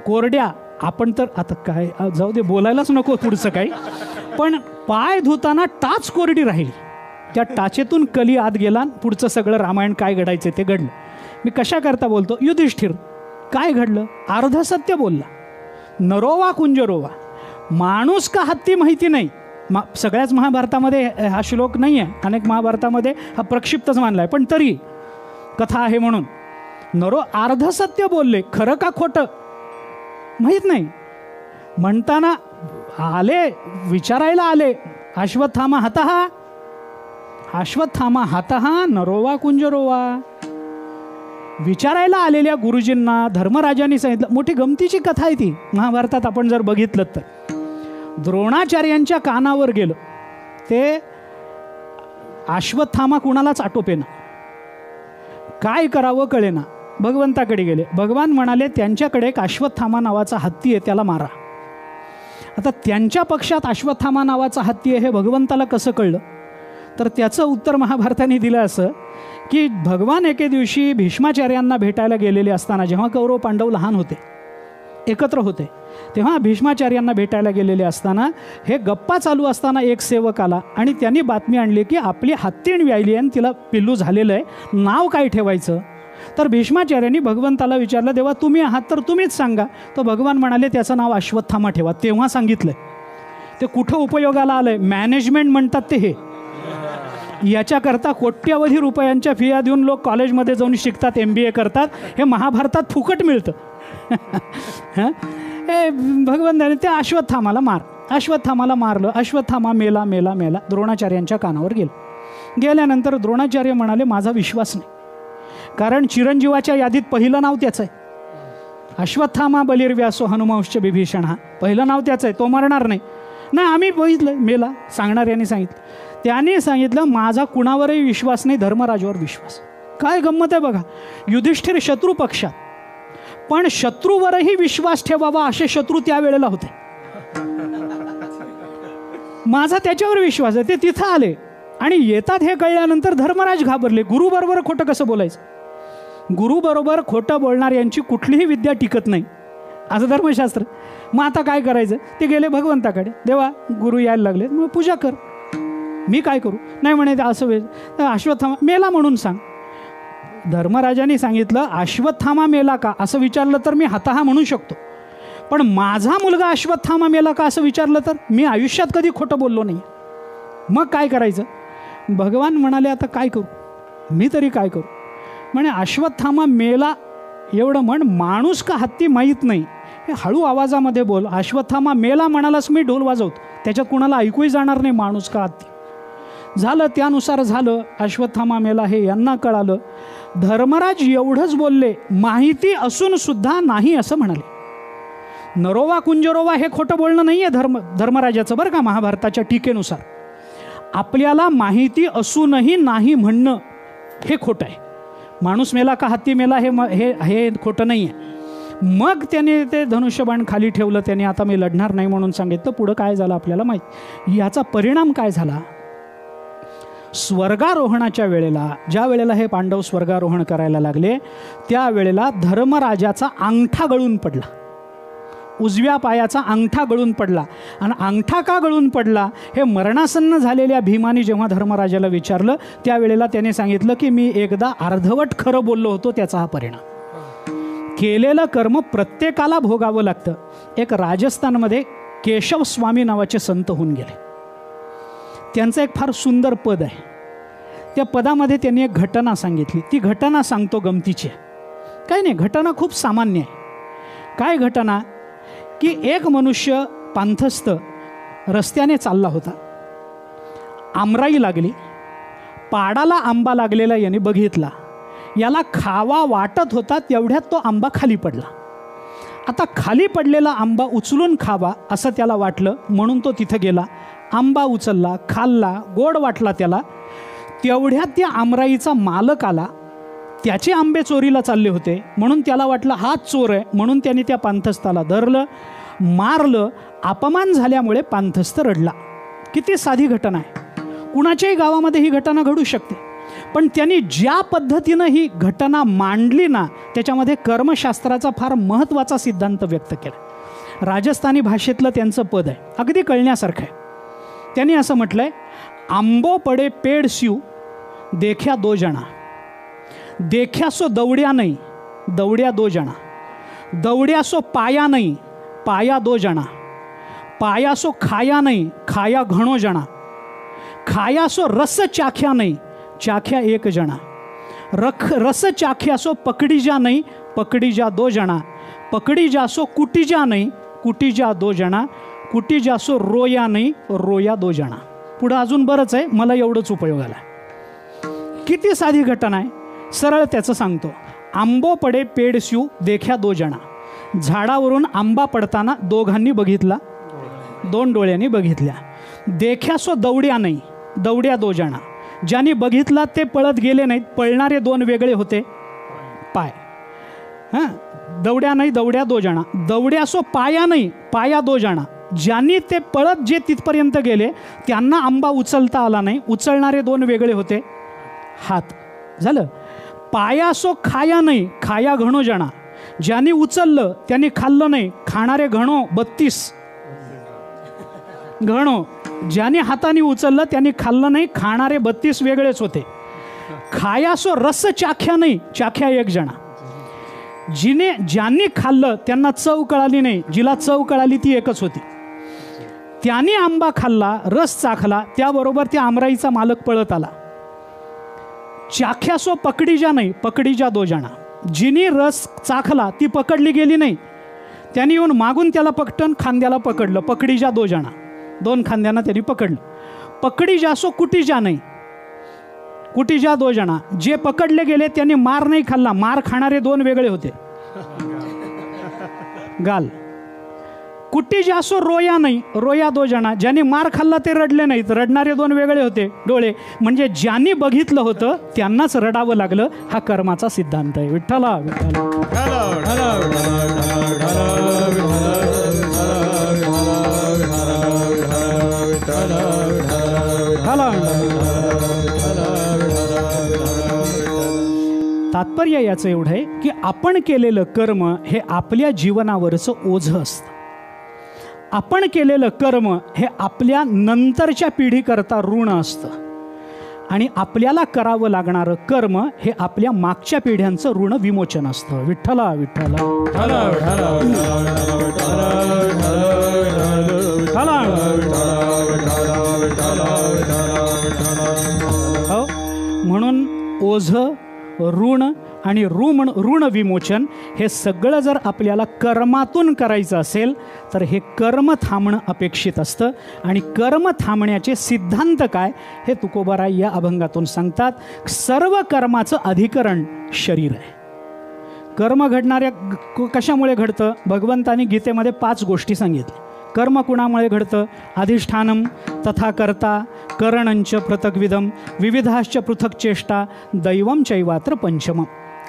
S1: कोरड्या आपण तर आता काय जाऊ दे, बोलायलाच नको पुढचं काही. पण पाय धुताना टाच कोरडी राहिली. त्या टाचेतून कली आत गेला. पुढचं सगळं रामायण काय घडायचं ते घडलं. मी कशाकरता बोलतो? युधिष्ठिर काय घडलं? अर्धसत्य बोलला. नरोवा कुंजरोवा, माणूस का हत्ती माहिती नाही. सगळ्याच महाभारतामध्ये हा श्लोक नाही आहे, अनेक महाभारतामध्ये हा प्रक्षिप्तच मानला आहे, पण तरी कथा आहे म्हणून. अर्धसत्य बोलले, खरं का खोटं माहीत नाही. म्हणताना आले, विचारायला आले, अश्वत्थामा हतः, अश्वत्थामा हतः नरोवा कुंजरोवा. विचारायला आलेल्या गुरुजींना धर्मराजांनी सांगितलं. मोठी गमतीची कथा आहे ती महाभारतात आपण जर बघितलं तर. द्रोणाचार्यांच्या कानावर गेलं ते अश्वत्थामा कुणालाच आटोपेना, काय करावं कळेना. भगवंताकडे गेले. भगवान म्हणाले त्यांच्याकडे एक अश्वत्थामा नावाचा हत्ती आहे, त्याला मारा. आता त्यांच्या पक्षात अश्वत्थामा नावाचा हत्ती आहे हे भगवंताला कसं कळलं? तर त्याचं उत्तर महाभारताने दिलं असं की भगवान एके दिवशी भीष्माचार्यांना भेटायला गेलेले असताना, जेव्हा कौरव पांडव लहान होते, एकत्र होते, तेव्हा भीष्माचार्यांना भेटायला गेलेले असताना हे गप्पा चालू असताना एक सेवक आला आणि त्यांनी बातमी आणली की आपली हत्तीण व्यायली आणि तिला पिल्लू झालेलं आहे, नाव काय ठेवायचं? तर भीष्माचार्यांनी भगवंताला विचारलं, देवा तुम्ही आहात तर तुम्हीच सांगा. तर भगवान म्हणाले त्याचं नाव अश्वत्थामा ठेवा. तेव्हा सांगितलं. ते कुठं उपयोगाला आलंय? मॅनेजमेंट म्हणतात ते हे. याच्याकरता कोट्यवधी रुपयांच्या फिया देऊन लोक कॉलेजमध्ये जाऊन शिकतात, MBA करतात. हे महाभारतात फुकट मिळतं. हे भगवंताने त्या अश्वत्थामाला मार, अश्वत्थामाला मारलं. अश्वत्थामा मेला मेला मेला. द्रोणाचार्यांच्या कानावर गेल्यानंतर द्रोणाचार्य म्हणाले माझा विश्वास नाही, कारण चिरंजीवाच्या यादीत पहिलं नाव त्याचं आहे. अश्वत्थामा बलिर्व्यासो हनुमांश्च बिभीषण, हा पहिलं नाव त्याचं आहे, तो मरणार नाही. आम्ही बघितलं मेला. सांगणाऱ्यांनी सांगितलं. त्याने सांगितलं माझा कुणावरही विश्वास नाही, धर्मराजावर विश्वास. काय गंमत आहे बघा. युधिष्ठिर शत्रू पक्षात, पण शत्रूवरही विश्वास ठेवावा असे शत्रू त्यावेळेला होते. माझा त्याच्यावर विश्वास आहे. ते तिथं आले आणि येतात हे कळल्यानंतर धर्मराज घाबरले. गुरुबरोबर खोटं कसं बोलायचं? गुरुबरोबर खोटं बोलणार यांची कुठलीही विद्या टिकत नाही असं धर्मशास्त्र. मग आता काय करायचं? ते गेले भगवंताकडे. देवा गुरु यायला लागले, मग पूजा कर, मी काय करू? नाही म्हणे असं वेळ अश्वत्थामा मेला म्हणून सांग. धर्मराजाने सांगितलं अश्वत्थामा मेला का असं विचारलं तर मी हतः म्हणू शकतो, पण माझा मुलगा अश्वत्थामा मेला का असं विचारलं तर मी आयुष्यात कधी खोटं बोललो नाही. मग काय करायचं? भगवान म्हणाले आता काय करू? मी तरी काय करू? म्हणे अश्वत्थामा मेला एवढं म्हण, माणूस का हत्ती माहीत नाही हे हळू आवाजामध्ये बोल. अश्वत्थामा मेला म्हणालास मी ढोल वाजवतो, त्याच्यात कुणाला ऐकूही जाणार नाही माणूस का हत्ती. झालं त्यानुसार झालं. अश्वत्थामा मेला हे यांना कळालं. धर्मराज एवढंच बोलले, माहिती असून सुद्धा नाही असं म्हणाले. नरोवा कुंजरोवा हे खोटं बोलणं नाही आहे धर्मराजाचं बरं का. महाभारताच्या टीकेनुसार आपल्याला माहिती असूनही नाही म्हणणं हे खोटं आहे. माणूस मेला का हत्ती मेला हे खोटं नाही आहे. मग त्याने ते धनुष्यबाण खाली ठेवलं. त्याने आता मी लढणार नाही म्हणून सांगितलं. पुढं काय झालं आपल्याला माहीत. याचा परिणाम काय झाला? स्वर्गारोहणाच्या वेळेला, ज्या वेळेला हे पांडव स्वर्गारोहण करायला लागले, त्यावेळेला धर्मराजाचा अंगठा गळून पडला. उजव्या पायाचा अंगठा गळून पडला. आणि अंगठा का गळून पडला हे मरणासन्न झालेल्या भीमाने जेव्हा धर्मराजाला विचारलं, त्यावेळेला त्याने सांगितलं की मी एकदा अर्धवट खरं बोललो होतो, त्याचा हा परिणाम. केलेलं कर्म प्रत्येकाला भोगावं लागतं. एक राजस्थानमध्ये केशव स्वामी नावाचे संत होऊन गेले. त्यांचं एक फार सुंदर पद आहे. त्या पदामध्ये त्यांनी एक घटना सांगितली. ती घटना सांगतो गमतीची. काही नाही, घटना खूप सामान्य आहे. काय घटना की एक मनुष्य पांथस्थ रस्त्याने चालला होता. आमराई लागली. पाडाला आंबा लागलेला याने बघितला. याला खावा वाटत होता, तेवढ्यात तो आंबा खाली पडला. आता खाली पडलेला आंबा उचलून खावा असं त्याला वाटलं, म्हणून तो तिथं गेला. आंबा उचलला, खाल्ला, गोड वाटला त्याला. तेवढ्यात त्या आमराईचा मालक आला. त्याचे आंबे चोरीला चालले होते, म्हणून त्याला वाटलं हाच चोर आहे, म्हणून त्याने त्या पांथस्थाला धरलं, मारलं. अपमान झाल्यामुळे पांथस्थ रडला. किती साधी घटना आहे. कुणाच्याही गावामध्ये ही घटना घडू शकते, पण त्यांनी ज्या पद्धतीनं ही घटना मांडली ना, त्याच्यामध्ये कर्मशास्त्राचा फार महत्त्वाचा सिद्धांत व्यक्त केला. राजस्थानी भाषेतलं त्यांचं पद आहे, अगदी कळण्यासारखं आहे. त्यांनी असं म्हटलं आहे, आंबो पडे पेड स्यू देख्या दो जना, देख्या सो दौड्या नाही, दौड्या दो जना, दौड्या सो पाया नाही, पाया दो जना, पाया सो खाया नाही, खाया घणो जना, खाया सो रस चाख्या नाही, चाख्या एक जना, रस चाख्या सो पकडी जा नाही, पकडी जा दो जना, पकडी जा सो कुटी जा नाही, कुटी जा दो जना, कुटी जा सो रोया नाही, रोया दो जना. पुढं अजून बरंच आहे, मला एवढंच उपयोग आला. किती साधी घटना आहे, सरळ त्याचं सांगतो. आंबो पडे पेड स्यू देख्या दो जना, झाडावरून आंबा पडताना दोघांनी बघितला, दोन डोळ्यांनी बघितल्या. देख्या सो दौड्या नाही, दौड्या दो जना, ज्यांनी बघितला ते पळत गेले नाहीत, पळणारे दोन वेगळे होते, पाय. हां, दौड्या नाही, दौड्या दो जना, दौड्या सो पाया नाही, पाया दो जना, ज्यांनी ते पळत जे तिथपर्यंत गेले त्यांना आंबा उचलता आला नाही, उचलणारे दोन वेगळे होते, हात. झालं. पाया सो खाया नाही, खाया घणो जना, ज्यांनी उचललं त्यांनी खाल्लं नाही, खाणारे घणो 32 घणो, ज्यांनी हाताने उचललं त्यांनी खाल्लं नाही, खाणारे 32 वेगळेच होते. खाया सो रस चाख्या नाही, चाख्या एक जना, ज्यांनी खाल्लं त्यांना चव कळाली नाही, जिला चव कळाली ती एकच होती. त्यांनी आंबा खाल्ला, रस चाखला, त्याबरोबर त्या आमराईचा मालक पळत आला. चाख्या सो पकडी जा नाही, पकडी जा दो जना, जिनी रस चाखला ती पकडली गेली नाही, त्यांनी येऊन मागून त्याला पकटन खांद्याला पकडलं, पकडी जा दो जना, दोन खांद्यांना त्यांनी पकडलं. पकडी जा सो कुटी जा नाही, कुटी जा दो जना, जे पकडले गेले त्यांनी मार नाही खाल्ला, मार खाणारे दोन वेगळे होते, गाल. कुटी जा सो रोया नाही, रोया दो जना, ज्यांनी मार खाल्ला ते रडले नाहीत, रडणारे दोन वेगळे होते, डोळे. म्हणजे ज्यांनी बघितलं होतं त्यांनाच रडावं लागलं. हा कर्माचा सिद्धांत आहे. विठ्ठला विठ्ठला. तात्पर्य याचं एवढं आहे की आपण केलेलं कर्म हे आपल्या जीवनावरचं ओझं असतं. आपण केलेलं कर्म हे आपल्या नंतरच्या पिढीकरता ऋण असतं आणि आपल्याला करावं लागणारं कर्म हे आपल्या मागच्या पिढ्यांचं ऋण विमोचन असतं. विठ्ठला विठ्ठला. म्हणून ओझं, ऋण आणि ऋण विमोचन हे सगळं जर आपल्याला कर्मातून करायचं असेल तर हे कर्म थांबणं अपेक्षित असतं. आणि कर्म थांबण्याचे सिद्धांत काय हे तुकोबाराय या अभंगातून सांगतात. सर्व कर्माचं अधिकरण शरीर आहे. कर्म घडणाऱ्या कशामुळे घडतं? भगवंतानी गीतेमध्ये 5 गोष्टी सांगितल्या. कर्म कुणामुळे घडतं? अधिष्ठानम तथा कर्ता, करणंच पृथक्विदम, विविधाश्च पृथक चेष्टा, दैवम चैवात्र पंचमम.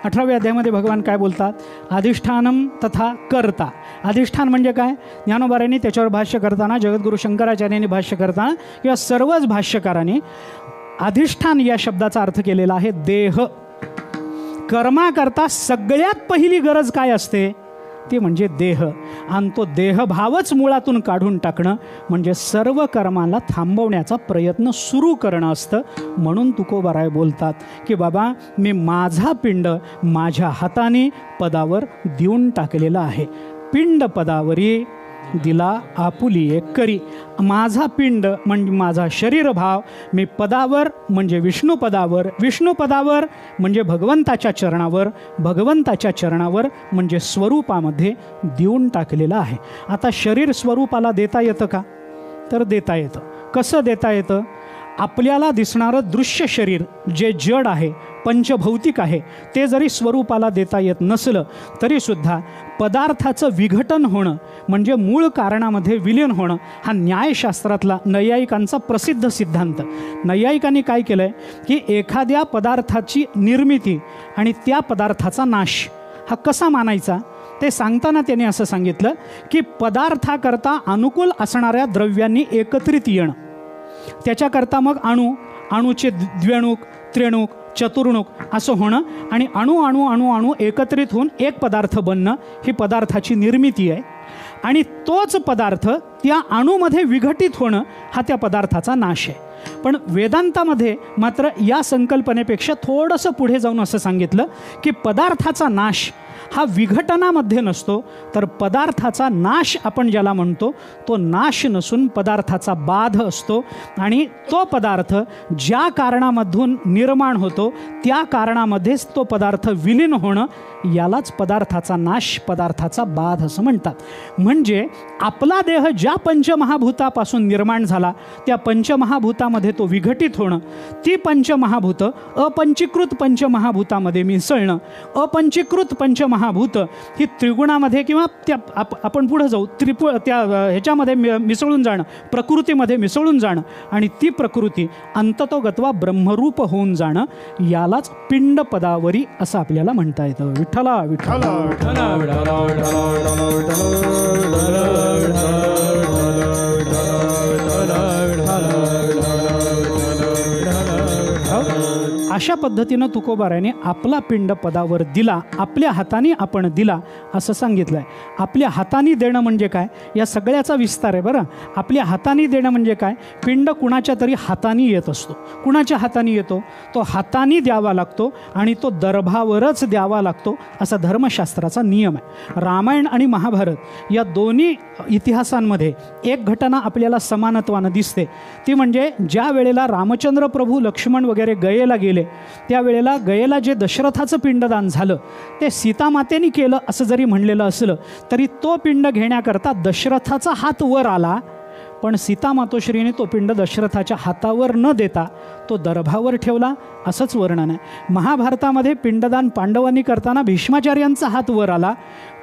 S1: 18व्या अध्यायामध्ये भगवान काय बोलतात? अधिष्ठानम तथा कर्ता. अधिष्ठान म्हणजे काय? ज्ञानोबारायांनी त्याच्यावर भाष्य करताना, जगद्गुरु शंकराचार्यांनी भाष्य करताना किंवा सर्वच भाष्यकारांनी अधिष्ठान या शब्दाचा अर्थ केलेला आहे देह. कर्माकरता सगळ्यात पहिली गरज काय असते? ते म्हणजे देह. आणि तो देहभावच मुळातून काढून टाकणं म्हणजे सर्व कर्माला थांबवण्याचा प्रयत्न सुरू करणं असतं. म्हणून तुकोबाराय बोलतात की बाबा मी माझा पिंड माझ्या हाताने पदावर देऊन टाकलेला आहे. पिंड पदावरी दिला आपुली एक करी. माझा पिंड म्हणजे माझा शरीरभाव मी पदावर म्हणजे विष्णू पदावर म्हणजे भगवंताच्या चरणावर, भगवंताच्या चरणावर म्हणजे स्वरूपामध्ये देऊन टाकलेलं आहे. आता शरीर स्वरूपाला देता येतं का? तर देता येतं. कसं देता येतं? आपल्याला दिसणारं दृश्य शरीर जे जड आहे, पंचभौतिक आहे, ते जरी स्वरूपाला देता येत नसलं तरीसुद्धा पदार्थाचं विघटन होणं म्हणजे मूळ कारणामध्ये विलीन होणं हा न्यायशास्त्रातला नैयायिकांचा प्रसिद्ध सिद्धांत. नैयायिकांनी काय केलं आहे की एखाद्या पदार्थाची निर्मिती आणि त्या पदार्थाचा नाश हा कसा मानायचा ते सांगताना त्याने असं सांगितलं की पदार्थाकरता अनुकूल असणाऱ्या द्रव्यांनी एकत्रित येणं, त्याच्याकरता मग अणुचे द्व्यणुक, त्रिणुक, चतुर्णुक असं होणं आणि अणू अणू अणू अणू एकत्रित होऊन एक पदार्थ बनणं ही पदार्थाची निर्मिती आहे. आणि तोच पदार्थ त्या अणूमध्ये विघटित होणं हा त्या पदार्थाचा नाश आहे. पण वेदांतामध्ये मात्र या संकल्पनेपेक्षा थोडंसं पुढे जाऊन असं सांगितलं की पदार्थाचा नाश हा विघटनामध्ये नसतो, तर पदार्थाचा नाश आपण ज्याला म्हणतो तो नाश नसून पदार्थाचा बाध असतो. आणि तो पदार्थ ज्या कारणामधून निर्माण होतो त्या कारणामध्येच तो पदार्थ विलीन होणं यालाच पदार्थाचा नाश, पदार्थाचा बाध असं म्हणतात. म्हणजे आपला देह ज्या पंचमहाभूतापासून निर्माण झाला त्या पंचमहाभूतामध्ये तो विघटित होणं, ती पंचमहाभूतं अपंचीकृत पंचमहाभूतामध्ये मिसळणं, अपंचीकृत पंचमहाभूत ही त्रिगुणामध्ये किंवा त्या आपण पुढे जाऊ त्या ह्याच्यामध्ये मिसळून जाणं, प्रकृतीमध्ये मिसळून जाणं आणि ती प्रकृती अंततोगत्वा ब्रह्मरूप होऊन जाणं यालाच पिंड पदावरी असं आपल्याला म्हणता येतं. विठ्ठला विठ्ठला विठ्ठला विठ्ठला अशा पद्धतीनं तुकोबाराने आपला पिंड पदावर दिला, आपल्या हाताने आपण दिला असं सांगितलं आहे. आपल्या हाताने देणं म्हणजे काय, या सगळ्याचा विस्तार आहे बरं. आपल्या हाताने देणं म्हणजे काय, पिंड कुणाच्या तरी हाताने येत असतो. कुणाच्या हाताने येतो, तो हाताने द्यावा लागतो आणि तो दर्भावरच द्यावा लागतो असा धर्मशास्त्राचा नियम आहे. रामायण आणि महाभारत या दोन्ही इतिहासांमध्ये एक घटना आपल्याला समानत्वानं दिसते. ती म्हणजे ज्या वेळेला रामचंद्र प्रभू, लक्ष्मण वगैरे गयेला गेले त्यावेळेला गयेला जे दशरथाचं पिंडदान झालं ते सीतामातेने केलं असं जरी म्हणलेलं असलं तरी तो पिंड घेण्याकरता दशरथाचा हात वर आला, पण सीतामातोश्रीने तो पिंड दशरथाच्या हातावर न देता तो दर्भावर ठेवला असंच वर्णन आहे. महाभारतामध्ये पिंडदान पांडवांनी करताना भीष्माचार्यांचा हात वर आला,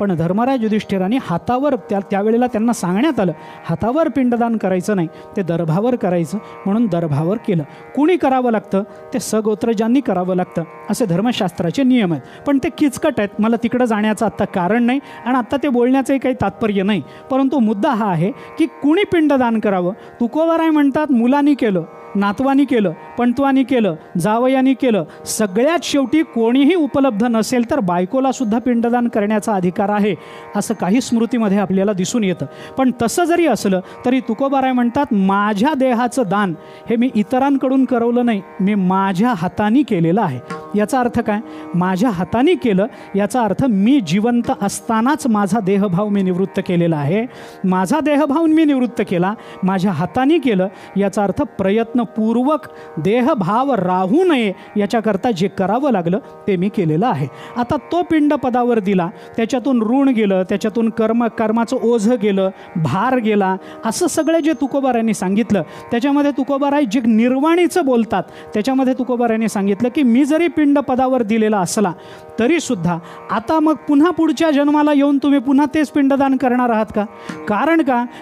S1: पण धर्मराज युधिष्ठिराने हातावर त्यावेळेला त्यांना सांगण्यात आलं हातावर पिंडदान करायचं नाही, ते दर्भावर करायचं, म्हणून दर्भावर केलं. कुणी करावं लागतं, ते सगोत्रजांनी करावं लागतं असे धर्मशास्त्राचे नियम आहेत. पण ते किचकट आहेत, मला तिकडं जाण्याचं आत्ता कारण नाही आणि आत्ता ते बोलण्याचंही काही तात्पर्य नाही. परंतु मुद्दा हा आहे की कुणी पिंडदान करावं. तुकोबाराय म्हणतात मुलांनी केलं, नातवानी केलं, पणतवानी केलं, जावयानी केलं, सगळ्यात शेवटी कोणीही उपलब्ध नसेल तर बायकोला सुद्धा पिंडदान करण्याचा अधिकार आहे असं काही स्मृतीमध्ये आपल्याला दिसून येतं. पण तसं जरी असलं तरी तुकोबाराय म्हणतात माझ्या देहाचं दान हे मी इतरांकडून करवलं नाही, मी माझ्या हाताने केलेलं आहे. याचा अर्थ काय, माझ्या हाताने केलं याचा अर्थ मी जिवंत असतानाच माझा देहभाव मी निवृत्त केलेला आहे. माझा देहभाव मी निवृत्त केला, माझ्या हाताने केलं याचा अर्थ प्रयत्नपूर्वक देहभाव राहू नये याच्याकरता जे करावं लागलं ते मी केलेलं आहे. आता तो पिंड पदावर दिला, त्याच्यातून ऋण गेलं, त्याच्यातून कर्माचं ओझं गेलं, भार गेला, असं सगळे जे तुकोबारायांनी सांगितलं त्याच्यामध्ये तुकोबाराय जे निर्वाणीचं बोलतात त्याच्यामध्ये तुकोबारायांनी सांगितलं की मी जरी पिंड पदावर दिलेला असला तरीसुद्धा आता मग पुन्हा पुढच्या जन्माला येऊन तुम्ही पुन्हा तेच पिंडदान करणार आहात का.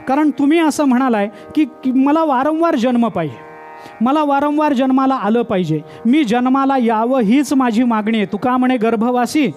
S1: कारण तुम्ही असं म्हणालाय की मला वारंवार जन्म पाहिजे, मला वारंवार जन्माला आलं पाहिजे, मी जन्माला यावं हीच माझी मागणी आहे. तुका म्हणे गर्भवासी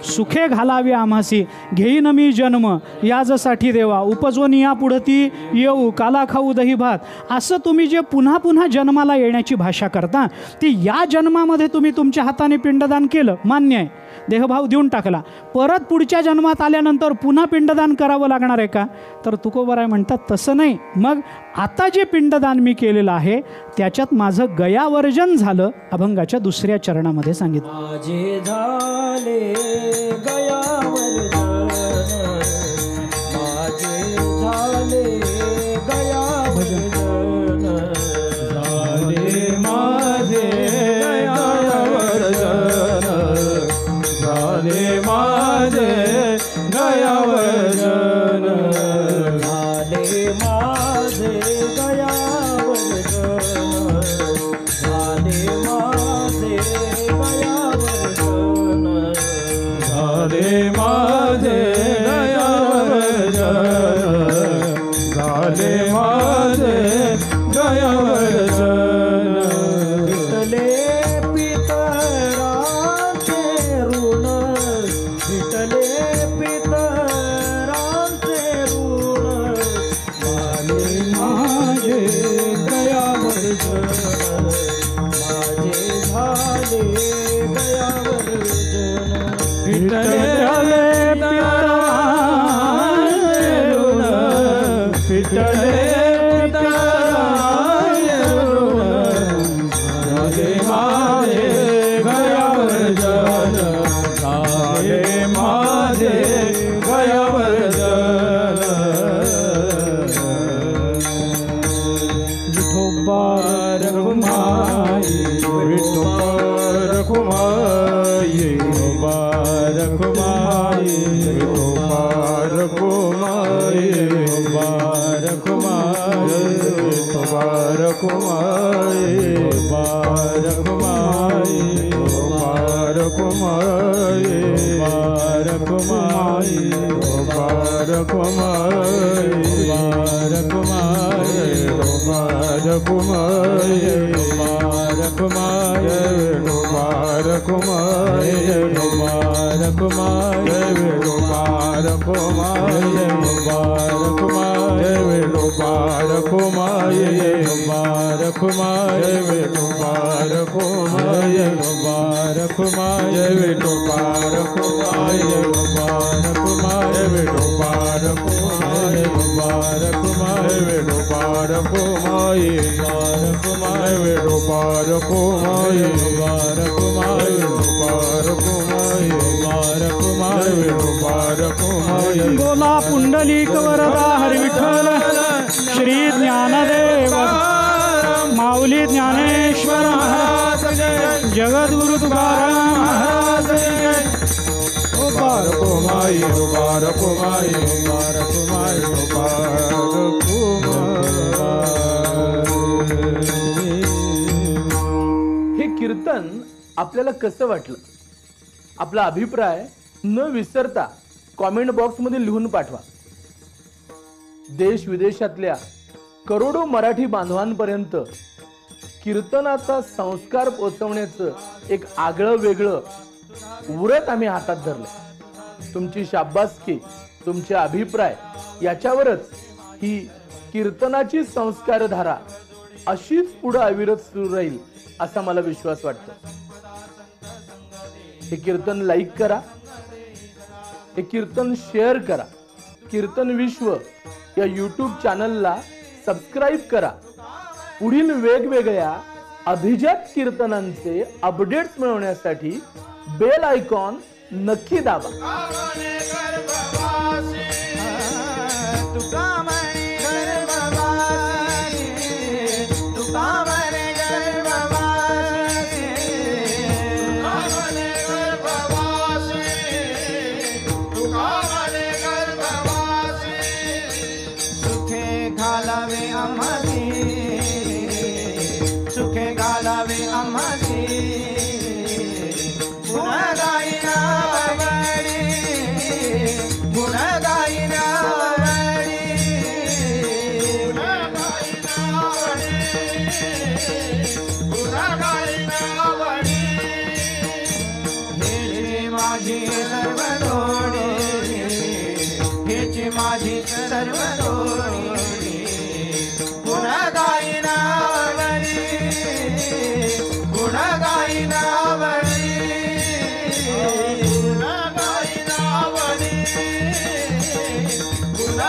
S1: सुखे घालावे आम्हासी, घेईन मी जन्म याजसाठी देवा, उपजवून या पुढती येऊ, काला खाऊ दही भात. असं तुम्ही जे पुन्हा पुन्हा जन्माला येण्याची भाषा करता ती या जन्मामध्ये तुम्ही तुमच्या हाताने पिंडदान केलं, मान्य आहे, देहभाव देऊन टाकला, परत पुढच्या जन्मात आल्यानंतर पुन्हा पिंडदान करावं लागणार आहे का. तर तुकोबाराय म्हणतात तसं नाही. मग आता जे पिंडदान मी केलेलं आहे त्याच्यात माझं गयावर्जन झालं. अभंगाच्या दुसऱ्या चरणामध्ये सांगितलं
S2: माझे झाले गयावर्जन, माझे झाले गयावर्जन, झाले माझे गयावर्जन, झाले माझे गयावर्जन, झाले माझे गयावर्जन, झाले माझे गयावर्जन, झाले माझे गयावर्जन, झाले माझे गयावर्जन. विठले पितरांचे ऋण, विठले पितरांचे गयावर जन
S1: विठ्ठले
S2: पितरायरुण विठ्ठले झाले माझे गयावर जन झाले माझे गयावर जन
S1: विठोबा
S2: रघुमाई रघुमाई रघुमाई रघुमाई
S1: बोला पुंडलिक वरदा हरी विठ्ठल श्री ज्ञानदेव माऊली ज्ञानेश्वर महाराज जगद्गुरु तुकाराम महाराज
S3: हे कीर्तन आपल्याला कसं वाटलं? आपला अभिप्राय न विसरता कॉमेंट बॉक्समध्ये लिहून पाठवा. देश विदेशातल्या करोडो मराठी बांधवांपर्यंत कीर्तनाचा संस्कार पोहोचवण्याचं एक आगळं वेगळं व्रत आम्ही हातात धरलं. तुमची शाबासकी, तुमचे अभिप्राय याच्यावरच ही कीर्तनाची संस्कारधारा अशीच पुढे अविरत सुरू राहील असा मला विश्वास वाटतो. हे कीर्तन लाईक करा, हे कीर्तन शेअर करा, कीर्तन विश्व या यूट्यूब चॅनलला सबस्क्राईब करा. पुढील वेगवेगळ्या अभिजात कीर्तनांचे अपडेट्स मिळवण्यासाठी बेल आयकॉन नक्की दाबा.
S2: सुखे घालावे आम्हासी गुण गायना वडी गुण गायना वडी गुण गायना वडी हेची माझी सर्व डोळी हेची माझी सर्व डोळी गुण गायना गुण गायना वडी गुण गायना वडी गुण